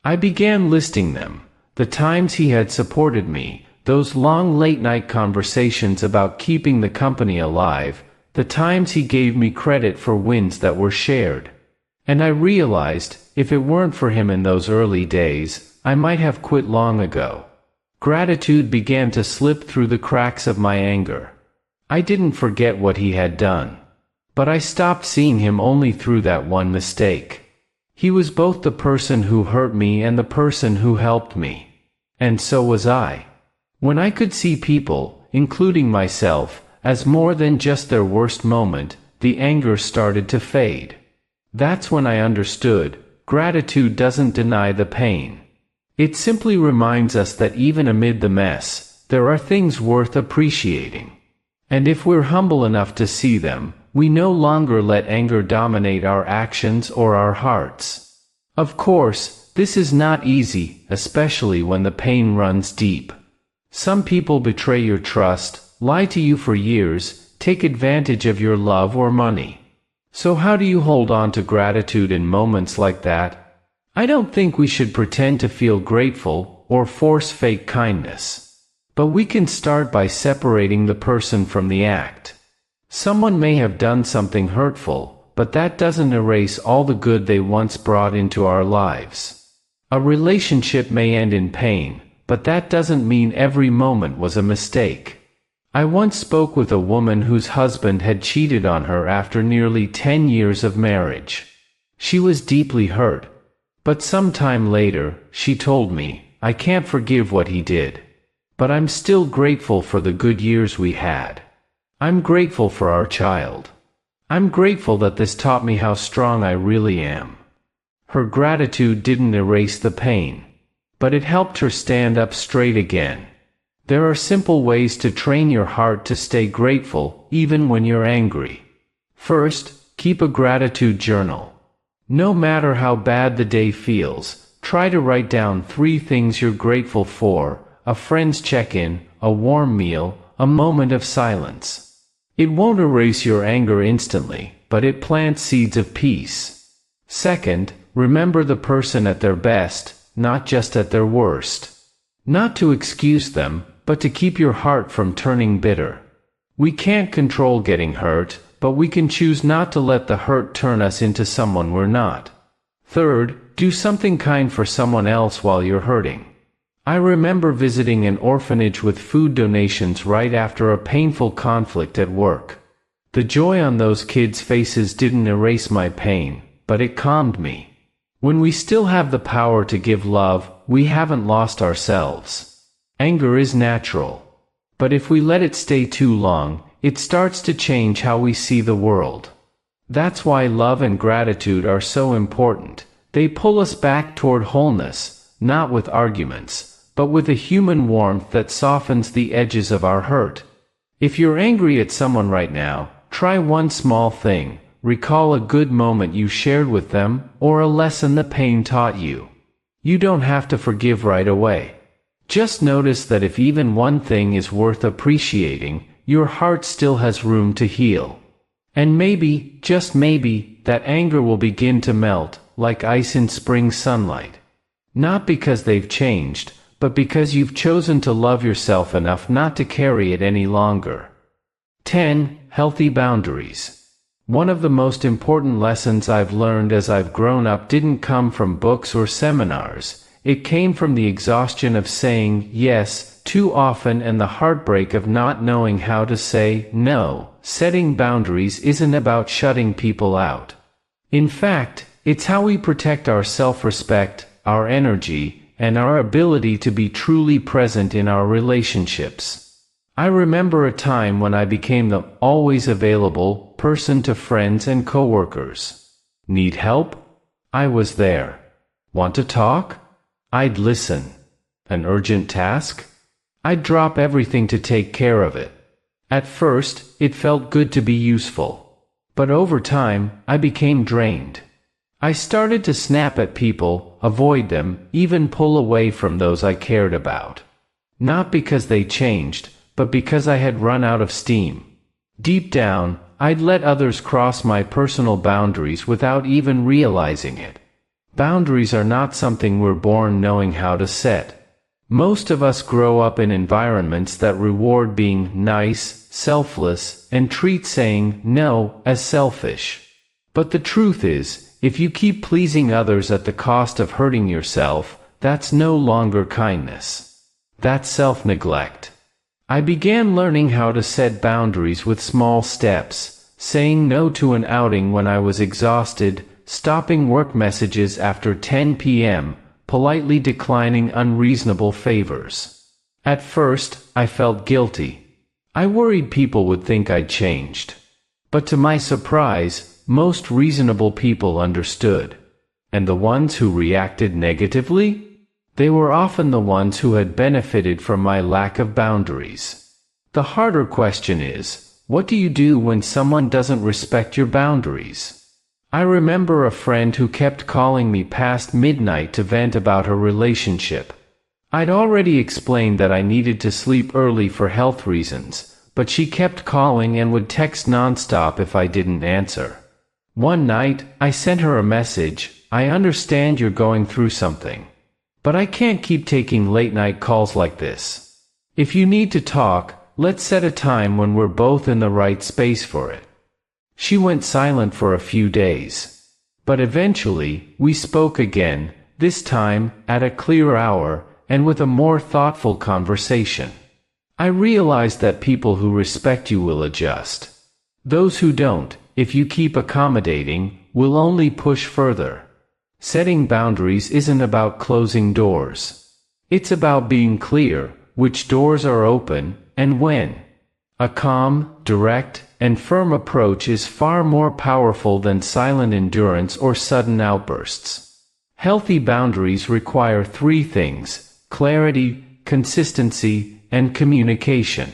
I began listing them: the times he had supported me, those long late-night conversations about keeping the company alive, the times he gave me credit for wins that were shared. And I realized, if it weren't for him in those early days, I might have quit long ago. Gratitude began to slip through the cracks of my anger. I didn't forget what he had done. But I stopped seeing him only through that one mistake. He was both the person who hurt me and the person who helped me. And so was I. When I could see people, including myself, as more than just their worst moment, the anger started to fade. That's when I understood, gratitude doesn't deny the pain. It simply reminds us that even amid the mess, there are things worth appreciating. And if we're humble enough to see them, we no longer let anger dominate our actions or our hearts. Of course, this is not easy, especially when the pain runs deep. Some people betray your trust, lie to you for years, take advantage of your love or money. So how do you hold on to gratitude in moments like that? I don't think we should pretend to feel grateful or force fake kindness. But we can start by separating the person from the act. Someone may have done something hurtful, but that doesn't erase all the good they once brought into our lives. A relationship may end in pain, but that doesn't mean every moment was a mistake. I once spoke with a woman whose husband had cheated on her after nearly 10 years of marriage. She was deeply hurt. But some time later, she told me, "I can't forgive what he did. But I'm still grateful for the good years we had. I'm grateful for our child. I'm grateful that this taught me how strong I really am." Her gratitude didn't erase the pain, but it helped her stand up straight again. There are simple ways to train your heart to stay grateful, even when you're angry. First, keep a gratitude journal. No matter how bad the day feels, try to write down 3 things you're grateful for: a friend's check-in, a warm meal, a moment of silence. It won't erase your anger instantly, but it plants seeds of peace. Second, remember the person at their best, not just at their worst. Not to excuse them, but to keep your heart from turning bitter. We can't control getting hurt, but we can choose not to let the hurt turn us into someone we're not. Third, do something kind for someone else while you're hurting. I remember visiting an orphanage with food donations right after a painful conflict at work. The joy on those kids' faces didn't erase my pain, but it calmed me. When we still have the power to give love, we haven't lost ourselves. Anger is natural. But if we let it stay too long, it starts to change how we see the world. That's why love and gratitude are so important. They pull us back toward wholeness, not with arguments, but with a human warmth that softens the edges of our hurt. If you're angry at someone right now, try one small thing. Recall a good moment you shared with them, or a lesson the pain taught you. You don't have to forgive right away. Just notice that if even one thing is worth appreciating, your heart still has room to heal. And maybe, just maybe, that anger will begin to melt, like ice in spring sunlight. Not because they've changed, but because you've chosen to love yourself enough not to carry it any longer. 10. Healthy boundaries. One of the most important lessons I've learned as I've grown up didn't come from books or seminars. It came from the exhaustion of saying yes too often and the heartbreak of not knowing how to say no. Setting boundaries isn't about shutting people out. In fact, it's how we protect our self-respect, our energy, and our ability to be truly present in our relationships. I remember a time when I became the always available person to friends and coworkers. Need help? I was there. Want to talk? I'd listen. An urgent task? I'd drop everything to take care of it. At first, it felt good to be useful. But over time, I became drained. I started to snap at people, avoid them, even pull away from those I cared about. Not because they changed, but because I had run out of steam. Deep down, I'd let others cross my personal boundaries without even realizing it. Boundaries are not something we're born knowing how to set. Most of us grow up in environments that reward being nice, selfless, and treat saying no as selfish. But the truth is, if you keep pleasing others at the cost of hurting yourself, that's no longer kindness. That's self-neglect. I began learning how to set boundaries with small steps, saying no to an outing when I was exhausted, stopping work messages after 10 p.m., politely declining unreasonable favors. At first, I felt guilty. I worried people would think I'd changed. But to my surprise, most reasonable people understood. And the ones who reacted negatively? They were often the ones who had benefited from my lack of boundaries. The harder question is, what do you do when someone doesn't respect your boundaries? I remember a friend who kept calling me past midnight to vent about her relationship. I'd already explained that I needed to sleep early for health reasons, but she kept calling and would text nonstop if I didn't answer. One night, I sent her a message, "I understand you're going through something. But I can't keep taking late-night calls like this. If you need to talk, let's set a time when we're both in the right space for it." She went silent for a few days. But eventually, we spoke again, this time, at a clear hour, and with a more thoughtful conversation. I realized that people who respect you will adjust. Those who don't, if you keep accommodating, will only push further. Setting boundaries isn't about closing doors. It's about being clear, which doors are open, and when. A calm, direct, and firm approach is far more powerful than silent endurance or sudden outbursts. Healthy boundaries require three things: clarity, consistency, and communication.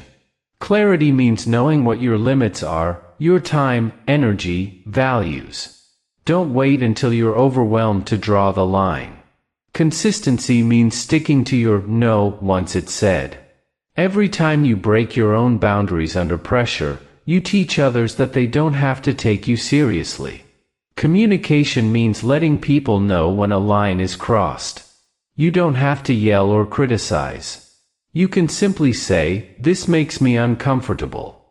Clarity means knowing what your limits are, your time, energy, values. Don't wait until you're overwhelmed to draw the line. Consistency means sticking to your no once it's said. Every time you break your own boundaries under pressure, you teach others that they don't have to take you seriously. Communication means letting people know when a line is crossed. You don't have to yell or criticize. You can simply say, "This makes me uncomfortable.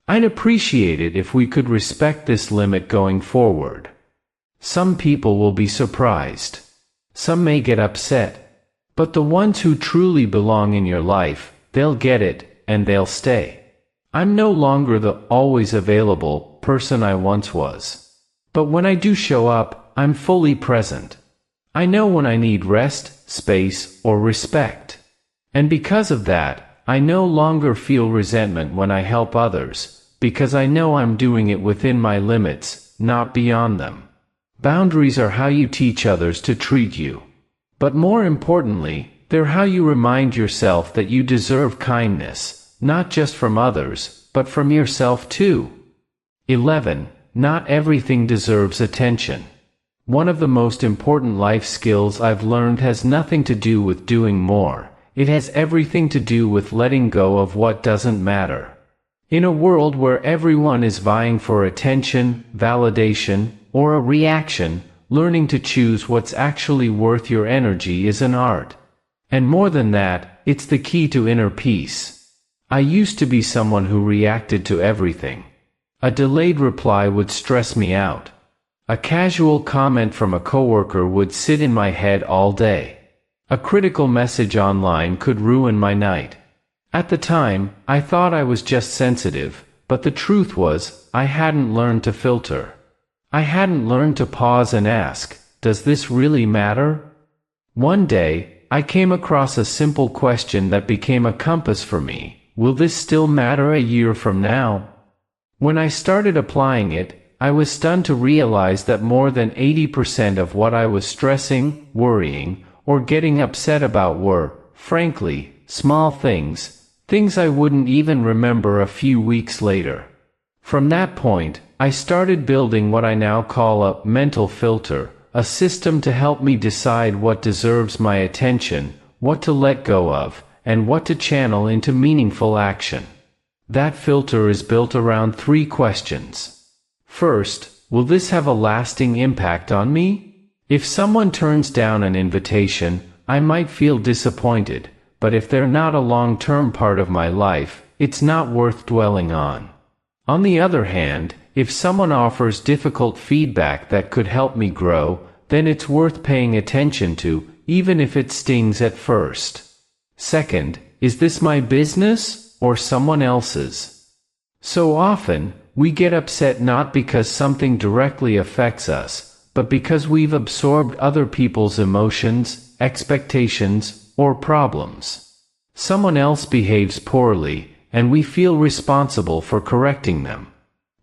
I'd appreciate it if we could respect this limit going forward." Some people will be surprised. Some may get upset. But the ones who truly belong in your life, they'll get it, and they'll stay. I'm no longer the always available person I once was. But when I do show up, I'm fully present. I know when I need rest, space, or respect. And because of that, I no longer feel resentment when I help others, because I know I'm doing it within my limits, not beyond them. Boundaries are how you teach others to treat you. But more importantly, they're how you remind yourself that you deserve kindness, not just from others, but from yourself too. 11. Not everything deserves attention. One of the most important life skills I've learned has nothing to do with doing more. It has everything to do with letting go of what doesn't matter. In a world where everyone is vying for attention, validation, or a reaction, learning to choose what's actually worth your energy is an art. And more than that, it's the key to inner peace. I used to be someone who reacted to everything. A delayed reply would stress me out. A casual comment from a coworker would sit in my head all day. A critical message online could ruin my night. At the time, I thought I was just sensitive, but the truth was, I hadn't learned to filter. I hadn't learned to pause and ask, does this really matter? One day, I came across a simple question that became a compass for me. Will this still matter a year from now? When I started applying it, I was stunned to realize that more than 80% of what I was stressing, worrying, or getting upset about were, frankly, small things I wouldn't even remember a few weeks later. From that point, I started building what I now call a mental filter, a system to help me decide what deserves my attention, what to let go of, and what to channel into meaningful action. That filter is built around three questions. First, will this have a lasting impact on me? If someone turns down an invitation, I might feel disappointed, but if they're not a long-term part of my life, it's not worth dwelling on. On the other hand, if someone offers difficult feedback that could help me grow, then it's worth paying attention to, even if it stings at first. Second, is this my business, or someone else's? So often, we get upset not because something directly affects us, but because we've absorbed other people's emotions, expectations, or problems. Someone else behaves poorly, and we feel responsible for correcting them.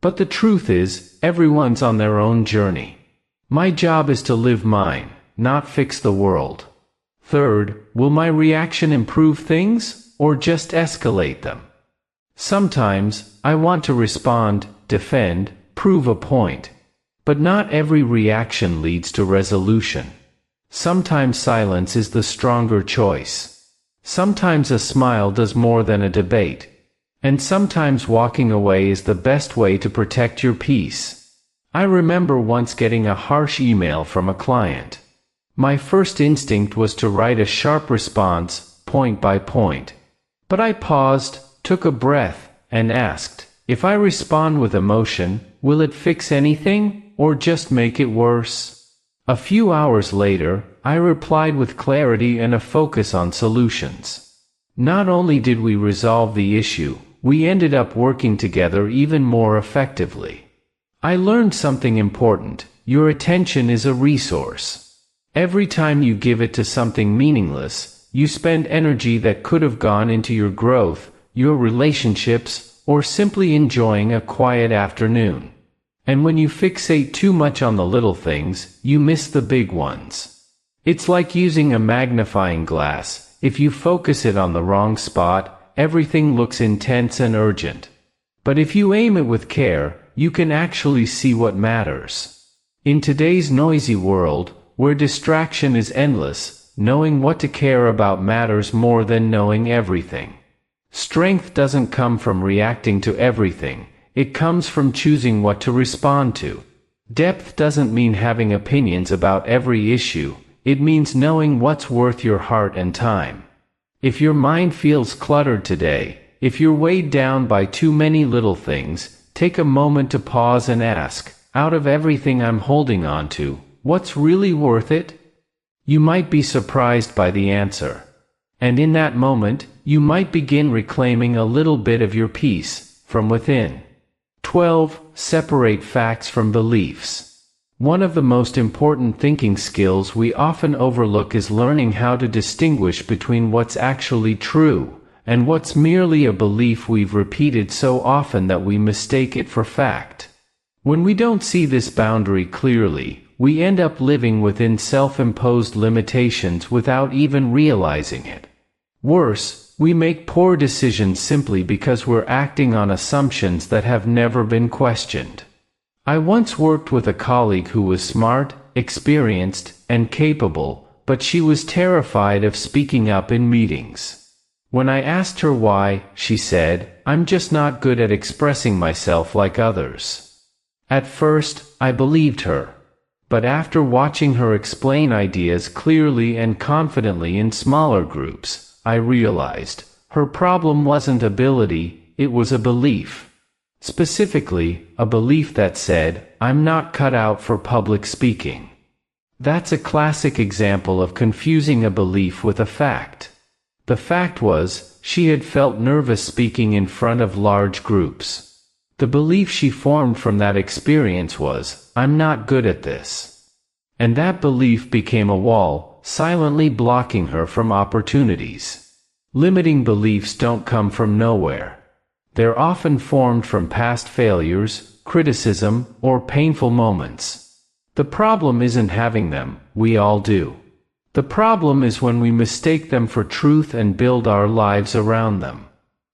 But the truth is, everyone's on their own journey. My job is to live mine, not fix the world. Third, will my reaction improve things, or just escalate them? Sometimes, I want to respond, defend, prove a point. But not every reaction leads to resolution. Sometimes silence is the stronger choice. Sometimes a smile does more than a debate. And sometimes walking away is the best way to protect your peace. I remember once getting a harsh email from a client. My first instinct was to write a sharp response, point by point. But I paused, took a breath, and asked, if I respond with emotion, will it fix anything, or just make it worse? A few hours later, I replied with clarity and a focus on solutions. Not only did we resolve the issue, we ended up working together even more effectively. I learned something important: your attention is a resource. Every time you give it to something meaningless, you spend energy that could have gone into your growth, your relationships, or simply enjoying a quiet afternoon. And when you fixate too much on the little things, you miss the big ones. It's like using a magnifying glass. If you focus it on the wrong spot, everything looks intense and urgent. But if you aim it with care, you can actually see what matters. In today's noisy world, where distraction is endless, knowing what to care about matters more than knowing everything. Strength doesn't come from reacting to everything, it comes from choosing what to respond to. Depth doesn't mean having opinions about every issue, it means knowing what's worth your heart and time. If your mind feels cluttered today, if you're weighed down by too many little things, take a moment to pause and ask, out of everything I'm holding on to, what's really worth it? You might be surprised by the answer. And in that moment, you might begin reclaiming a little bit of your peace, from within. 12. Separate facts from beliefs. One of the most important thinking skills we often overlook is learning how to distinguish between what's actually true, and what's merely a belief we've repeated so often that we mistake it for fact. When we don't see this boundary clearly, we end up living within self-imposed limitations without even realizing it. Worse, we make poor decisions simply because we're acting on assumptions that have never been questioned. I once worked with a colleague who was smart, experienced, and capable, but she was terrified of speaking up in meetings. When I asked her why, she said, "I'm just not good at expressing myself like others." At first, I believed her. But after watching her explain ideas clearly and confidently in smaller groups, I realized her problem wasn't ability, it was a belief. Specifically, a belief that said, "I'm not cut out for public speaking." That's a classic example of confusing a belief with a fact. The fact was, she had felt nervous speaking in front of large groups. The belief she formed from that experience was, "I'm not good at this." And that belief became a wall, silently blocking her from opportunities. Limiting beliefs don't come from nowhere. They're often formed from past failures, criticism, or painful moments. The problem isn't having them, we all do. The problem is when we mistake them for truth and build our lives around them.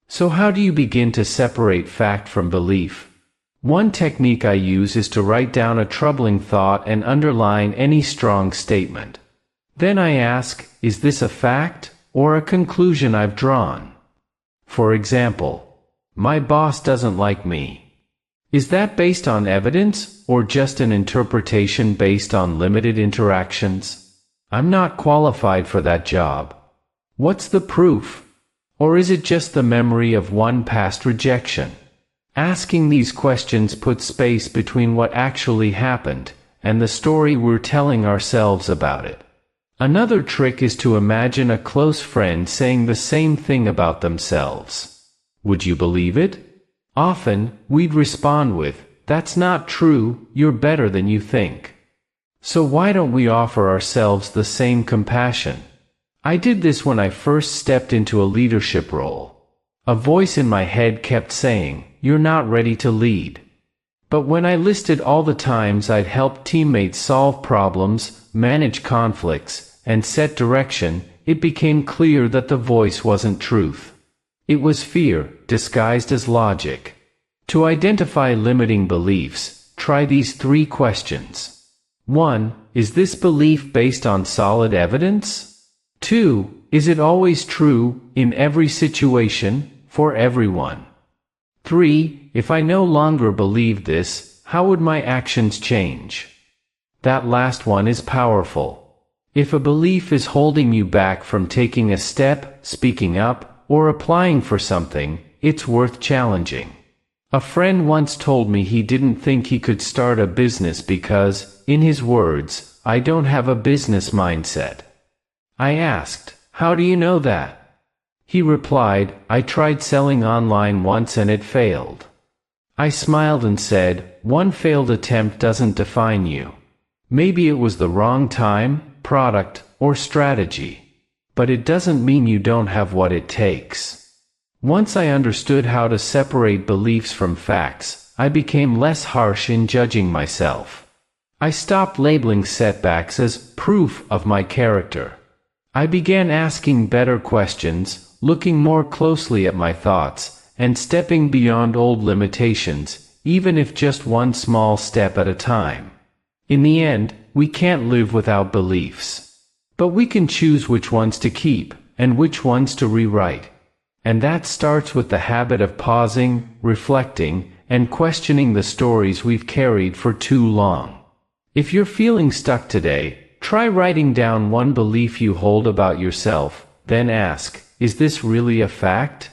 So how do you begin to separate fact from belief? One technique I use is to write down a troubling thought and underline any strong statement. Then I ask, is this a fact, or a conclusion I've drawn? For example, my boss doesn't like me. Is that based on evidence, or just an interpretation based on limited interactions? I'm not qualified for that job. What's the proof? Or is it just the memory of one past rejection? Asking these questions puts space between what actually happened, and the story we're telling ourselves about it. Another trick is to imagine a close friend saying the same thing about themselves. Would you believe it? Often, we'd respond with, "That's not true, you're better than you think." So why don't we offer ourselves the same compassion? I did this when I first stepped into a leadership role. A voice in my head kept saying, "You're not ready to lead." But when I listed all the times I'd helped teammates solve problems, manage conflicts, and set direction, it became clear that the voice wasn't truth. It was fear, disguised as logic. To identify limiting beliefs, try these 3 questions. 1. Is this belief based on solid evidence? 2. Is it always true, in every situation, for everyone? 3. If I no longer believe this, how would my actions change? That last one is powerful. If a belief is holding you back from taking a step, speaking up, or applying for something, it's worth challenging. A friend once told me he didn't think he could start a business because, in his words, "I don't have a business mindset." I asked, "How do you know that?" He replied, "I tried selling online once and it failed." I smiled and said, "One failed attempt doesn't define you. Maybe it was the wrong time, product, or strategy. But it doesn't mean you don't have what it takes." Once I understood how to separate beliefs from facts, I became less harsh in judging myself. I stopped labeling setbacks as proof of my character. I began asking better questions, looking more closely at my thoughts, and stepping beyond old limitations, even if just one small step at a time. In the end, we can't live without beliefs. But we can choose which ones to keep, and which ones to rewrite. And that starts with the habit of pausing, reflecting, and questioning the stories we've carried for too long. If you're feeling stuck today, try writing down one belief you hold about yourself, then ask, is this really a fact?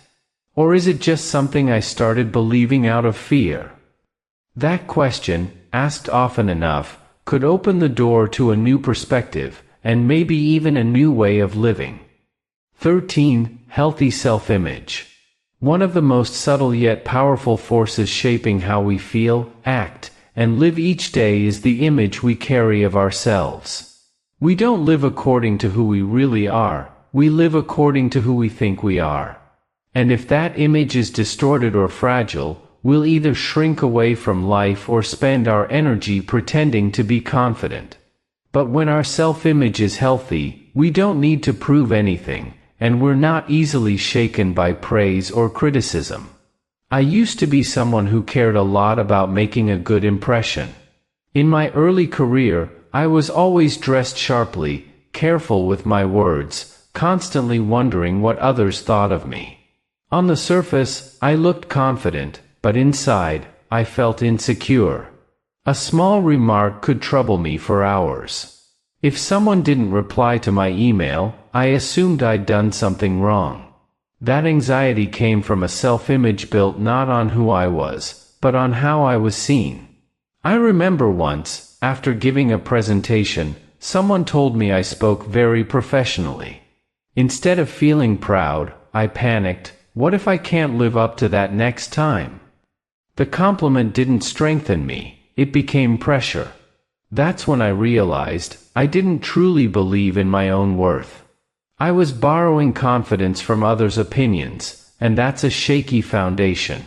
Or is it just something I started believing out of fear? That question, asked often enough, could open the door to a new perspective, and maybe even a new way of living. 13. Healthy self-image. One of the most subtle yet powerful forces shaping how we feel, act, and live each day is the image we carry of ourselves. We don't live according to who we really are, we live according to who we think we are. And if that image is distorted or fragile, we'll either shrink away from life or spend our energy pretending to be confident. But when our self-image is healthy, we don't need to prove anything, and we're not easily shaken by praise or criticism. I used to be someone who cared a lot about making a good impression. In my early career, I was always dressed sharply, careful with my words, constantly wondering what others thought of me. On the surface, I looked confident, but inside, I felt insecure. A small remark could trouble me for hours. If someone didn't reply to my email, I assumed I'd done something wrong. That anxiety came from a self-image built not on who I was, but on how I was seen. I remember once, after giving a presentation, someone told me I spoke very professionally. Instead of feeling proud, I panicked. What if I can't live up to that next time? The compliment didn't strengthen me, it became pressure. That's when I realized I didn't truly believe in my own worth. I was borrowing confidence from others' opinions, and that's a shaky foundation.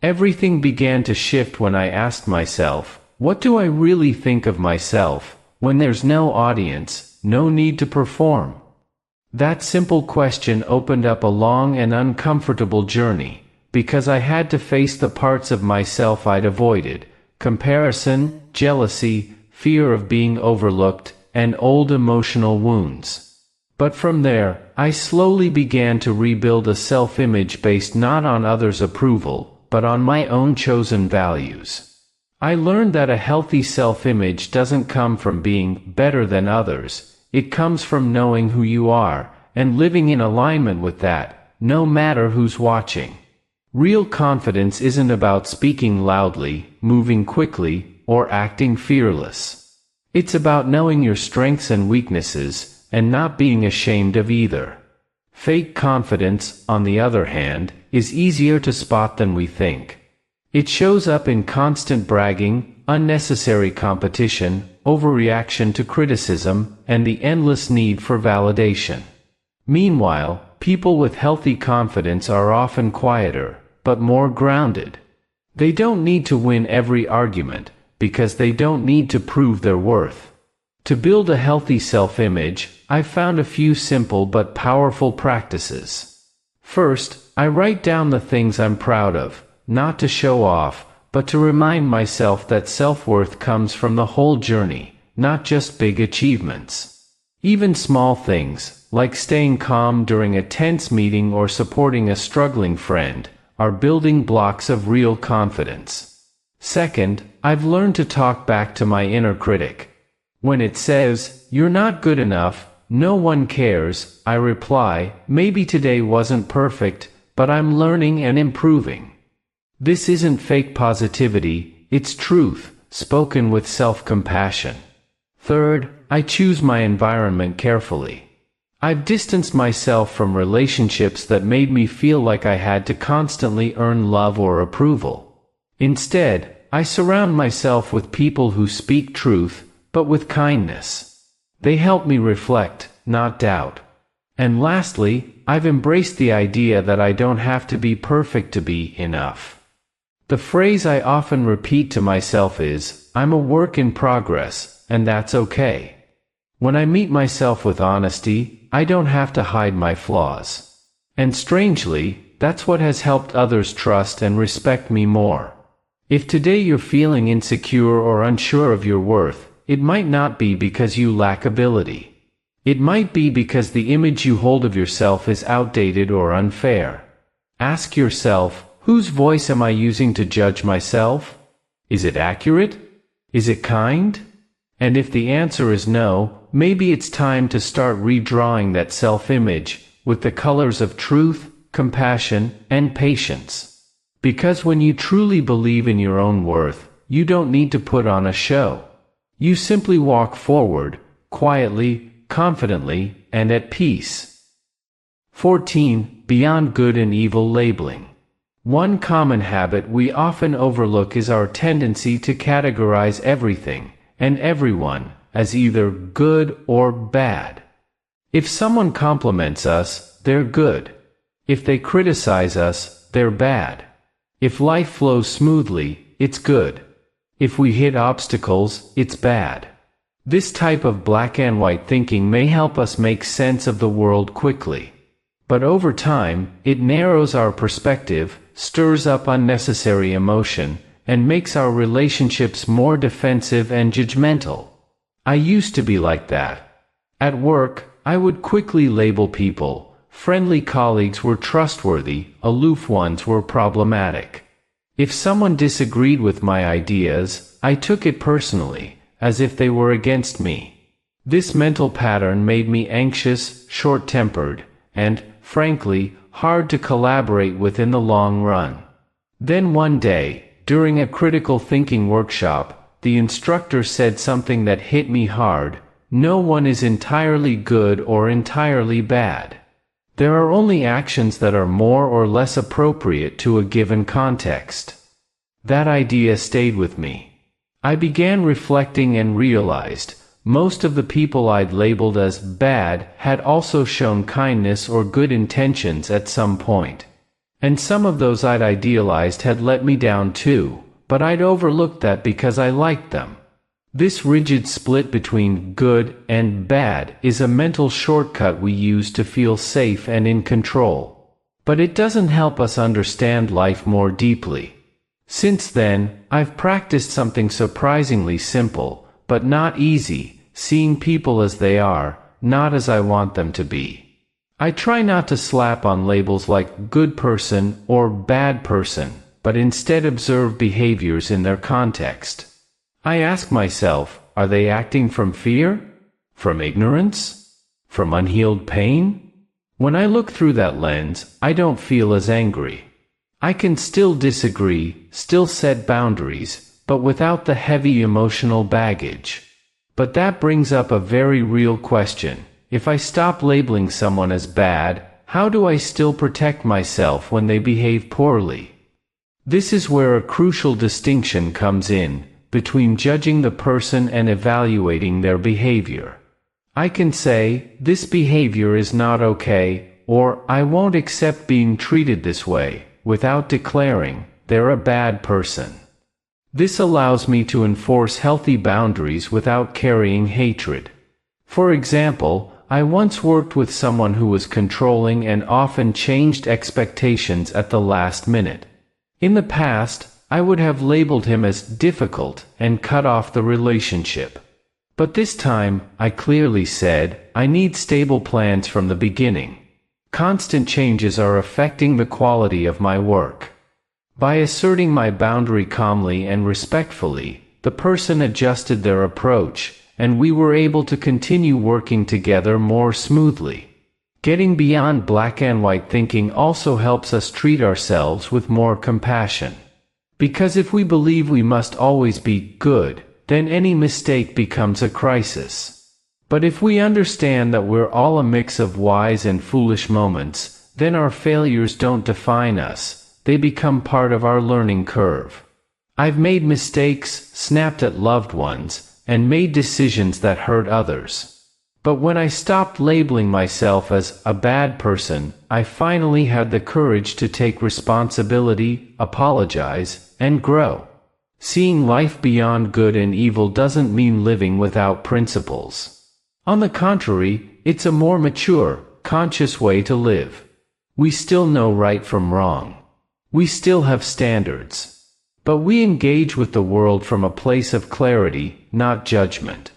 Everything began to shift when I asked myself, what do I really think of myself, when there's no audience, no need to perform? That simple question opened up a long and uncomfortable journey, because I had to face the parts of myself I'd avoided: comparison, jealousy, fear of being overlooked, and old emotional wounds. But from there, I slowly began to rebuild a self-image based not on others' approval, but on my own chosen values. I learned that a healthy self-image doesn't come from being better than others, it comes from knowing who you are, and living in alignment with that, no matter who's watching. Real confidence isn't about speaking loudly, moving quickly, or acting fearless. It's about knowing your strengths and weaknesses, and not being ashamed of either. Fake confidence, on the other hand, is easier to spot than we think. It shows up in constant bragging, unnecessary competition, overreaction to criticism, and the endless need for validation. Meanwhile, people with healthy confidence are often quieter, but more grounded. They don't need to win every argument, because they don't need to prove their worth. To build a healthy self-image, I've found a few simple but powerful practices. First, I write down the things I'm proud of, not to show off, but to remind myself that self-worth comes from the whole journey, not just big achievements. Even small things, like staying calm during a tense meeting or supporting a struggling friend, are building blocks of real confidence. Second, I've learned to talk back to my inner critic. When it says, "You're not good enough, no one cares," I reply, "Maybe today wasn't perfect, but I'm learning and improving." This isn't fake positivity, it's truth, spoken with self-compassion. Third, I choose my environment carefully. I've distanced myself from relationships that made me feel like I had to constantly earn love or approval. Instead, I surround myself with people who speak truth, but with kindness. They help me reflect, not doubt. And lastly, I've embraced the idea that I don't have to be perfect to be enough. The phrase I often repeat to myself is, "I'm a work in progress, and that's okay." When I meet myself with honesty, I don't have to hide my flaws. And strangely, that's what has helped others trust and respect me more. If today you're feeling insecure or unsure of your worth, it might not be because you lack ability. It might be because the image you hold of yourself is outdated or unfair. Ask yourself, whose voice am I using to judge myself? Is it accurate? Is it kind? And if the answer is no, maybe it's time to start redrawing that self-image with the colors of truth, compassion, and patience. Because when you truly believe in your own worth, you don't need to put on a show. You simply walk forward, quietly, confidently, and at peace. 14. Beyond good and evil labeling. One common habit we often overlook is our tendency to categorize everything and everyone as either good or bad. If someone compliments us, they're good. If they criticize us, they're bad. If life flows smoothly, it's good. If we hit obstacles, it's bad. This type of black and white thinking may help us make sense of the world quickly. But over time, it narrows our perspective, stirs up unnecessary emotion, and makes our relationships more defensive and judgmental. I used to be like that. At work, I would quickly label people. Friendly colleagues were trustworthy, aloof ones were problematic. If someone disagreed with my ideas, I took it personally, as if they were against me. This mental pattern made me anxious, short-tempered, and, frankly, hard to collaborate with in the long run. Then one day, during a critical thinking workshop, the instructor said something that hit me hard: no one is entirely good or entirely bad. There are only actions that are more or less appropriate to a given context. That idea stayed with me. I began reflecting and realized, most of the people I'd labeled as bad had also shown kindness or good intentions at some point. And some of those I'd idealized had let me down too, but I'd overlooked that because I liked them. This rigid split between good and bad is a mental shortcut we use to feel safe and in control. But it doesn't help us understand life more deeply. Since then, I've practiced something surprisingly simple, but not easy: seeing people as they are, not as I want them to be. I try not to slap on labels like good person or bad person, but instead observe behaviors in their context. I ask myself, are they acting from fear? From ignorance? From unhealed pain? When I look through that lens, I don't feel as angry. I can still disagree, still set boundaries, but without the heavy emotional baggage. But that brings up a very real question. If I stop labeling someone as bad, how do I still protect myself when they behave poorly? This is where a crucial distinction comes in, between judging the person and evaluating their behavior. I can say, "This behavior is not okay," or "I won't accept being treated this way," without declaring, "They're a bad person." This allows me to enforce healthy boundaries without carrying hatred. For example, I once worked with someone who was controlling and often changed expectations at the last minute. In the past, I would have labeled him as difficult and cut off the relationship. But this time, I clearly said, "I need stable plans from the beginning. Constant changes are affecting the quality of my work." By asserting my boundary calmly and respectfully, the person adjusted their approach, and we were able to continue working together more smoothly. Getting beyond black and white thinking also helps us treat ourselves with more compassion. Because if we believe we must always be good, then any mistake becomes a crisis. But if we understand that we're all a mix of wise and foolish moments, then our failures don't define us, they become part of our learning curve. I've made mistakes, snapped at loved ones, and made decisions that hurt others. But when I stopped labeling myself as a bad person, I finally had the courage to take responsibility, apologize, and grow. Seeing life beyond good and evil doesn't mean living without principles. On the contrary, it's a more mature, conscious way to live. We still know right from wrong. We still have standards. But we engage with the world from a place of clarity, not judgment.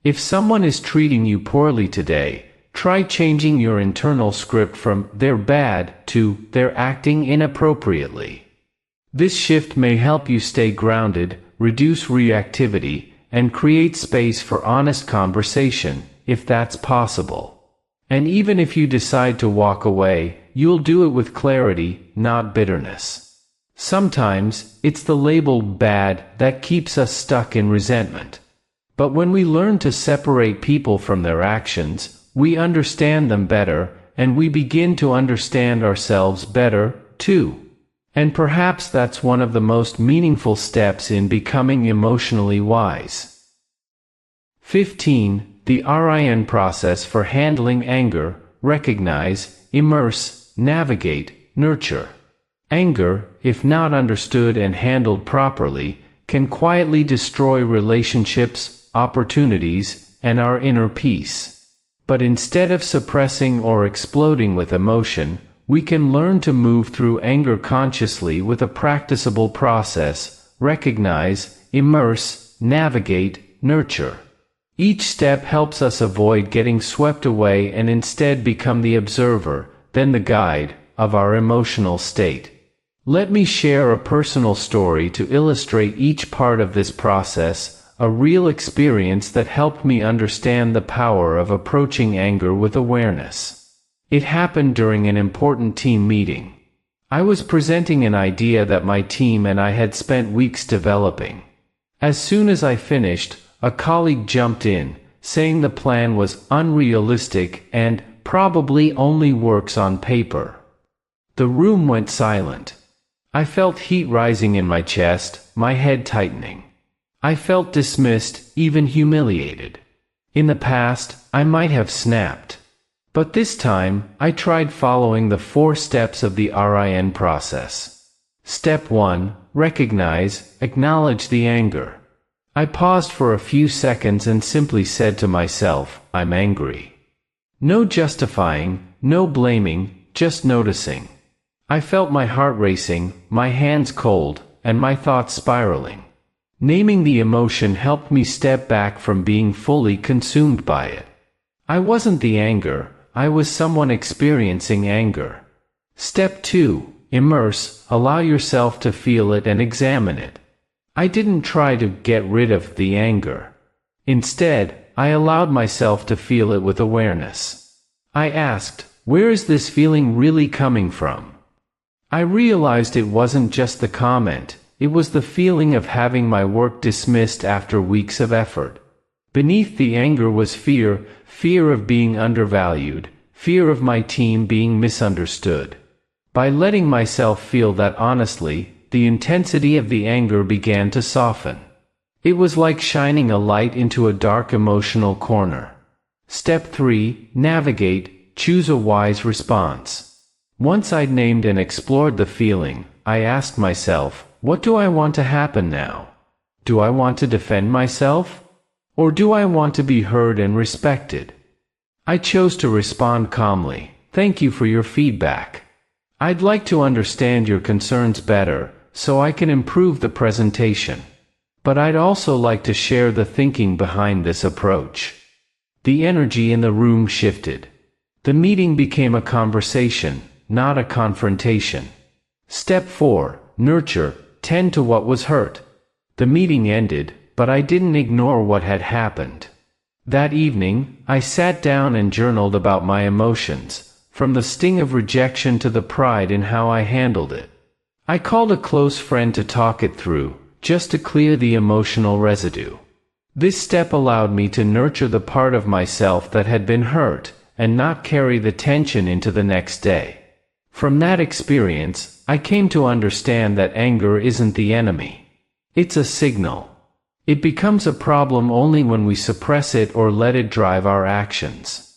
If someone is treating you poorly today, try changing your internal script from "they're bad" to "they're acting inappropriately." This shift may help you stay grounded, reduce reactivity, and create space for honest conversation, if that's possible. And even if you decide to walk away, you'll do it with clarity, not bitterness. Sometimes, it's the label "bad" that keeps us stuck in resentment. But when we learn to separate people from their actions, we understand them better, and we begin to understand ourselves better, too. And perhaps that's one of the most meaningful steps in becoming emotionally wise. 15. The RIN process for handling anger: recognize, immerse, navigate, nurture. Anger, if not understood and handled properly, can quietly destroy relationships, opportunities, and our inner peace. But instead of suppressing or exploding with emotion, we can learn to move through anger consciously with a practicable process: recognize, immerse, navigate, nurture. Each step helps us avoid getting swept away and instead become the observer, then the guide, of our emotional state. Let me share a personal story to illustrate each part of this process, a real experience that helped me understand the power of approaching anger with awareness. It happened during an important team meeting. I was presenting an idea that my team and I had spent weeks developing. As soon as I finished, a colleague jumped in, saying the plan was unrealistic and probably only works on paper. The room went silent. I felt heat rising in my chest, my head tightening. I felt dismissed, even humiliated. In the past, I might have snapped. But this time, I tried following the 4 steps of the RIN process. Step 1. Recognize, acknowledge the anger. I paused for a few seconds and simply said to myself, "I'm angry." No justifying, no blaming, just noticing. I felt my heart racing, my hands cold, and my thoughts spiraling. Naming the emotion helped me step back from being fully consumed by it. I wasn't the anger, I was someone experiencing anger. Step 2. Immerse, allow yourself to feel it and examine it. I didn't try to get rid of the anger. Instead, I allowed myself to feel it with awareness. I asked, where is this feeling really coming from? I realized it wasn't just the comment, it was the feeling of having my work dismissed after weeks of effort. Beneath the anger was fear, fear of being undervalued, fear of my team being misunderstood. By letting myself feel that honestly, the intensity of the anger began to soften. It was like shining a light into a dark emotional corner. Step 3. Navigate, choose a wise response. Once I'd named and explored the feeling, I asked myself, what do I want to happen now? Do I want to defend myself? Or do I want to be heard and respected? I chose to respond calmly, thank you for your feedback. I'd like to understand your concerns better, so I can improve the presentation. But I'd also like to share the thinking behind this approach. The energy in the room shifted. The meeting became a conversation, not a confrontation. Step 4. Nurture, tend to what was hurt. The meeting ended, but I didn't ignore what had happened. That evening, I sat down and journaled about my emotions, from the sting of rejection to the pride in how I handled it. I called a close friend to talk it through, just to clear the emotional residue. This step allowed me to nurture the part of myself that had been hurt, and not carry the tension into the next day. From that experience, I came to understand that anger isn't the enemy. It's a signal. It becomes a problem only when we suppress it or let it drive our actions.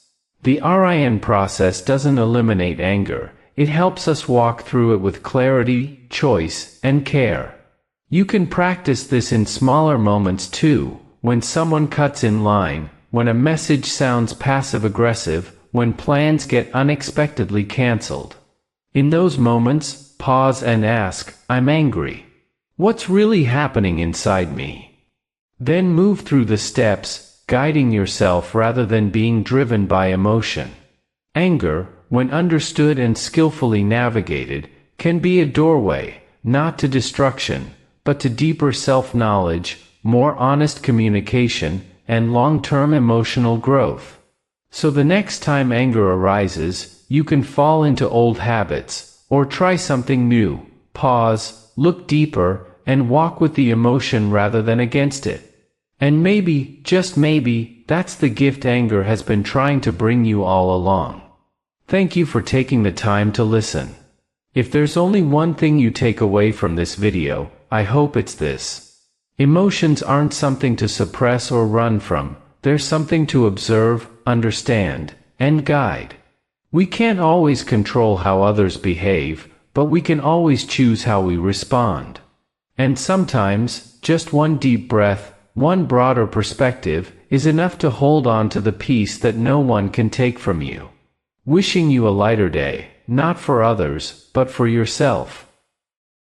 The RIN process doesn't eliminate anger, it helps us walk through it with clarity, choice, and care. You can practice this in smaller moments too, when someone cuts in line, when a message sounds passive-aggressive, when plans get unexpectedly canceled. In those moments, pause and ask, I'm angry. What's really happening inside me? Then move through the steps, guiding yourself rather than being driven by emotion. Anger, when understood and skillfully navigated, can be a doorway, not to destruction, but to deeper self-knowledge, more honest communication, and long-term emotional growth. So the next time anger arises, you can fall into old habits, or try something new. Pause, look deeper, and walk with the emotion rather than against it. And maybe, just maybe, that's the gift anger has been trying to bring you all along. Thank you for taking the time to listen. If there's only one thing you take away from this video, I hope it's this. Emotions aren't something to suppress or run from, they're something to observe, understand, and guide. We can't always control how others behave, but we can always choose how we respond. And sometimes, just one deep breath, one broader perspective, is enough to hold on to the peace that no one can take from you. Wishing you a lighter day, not for others, but for yourself.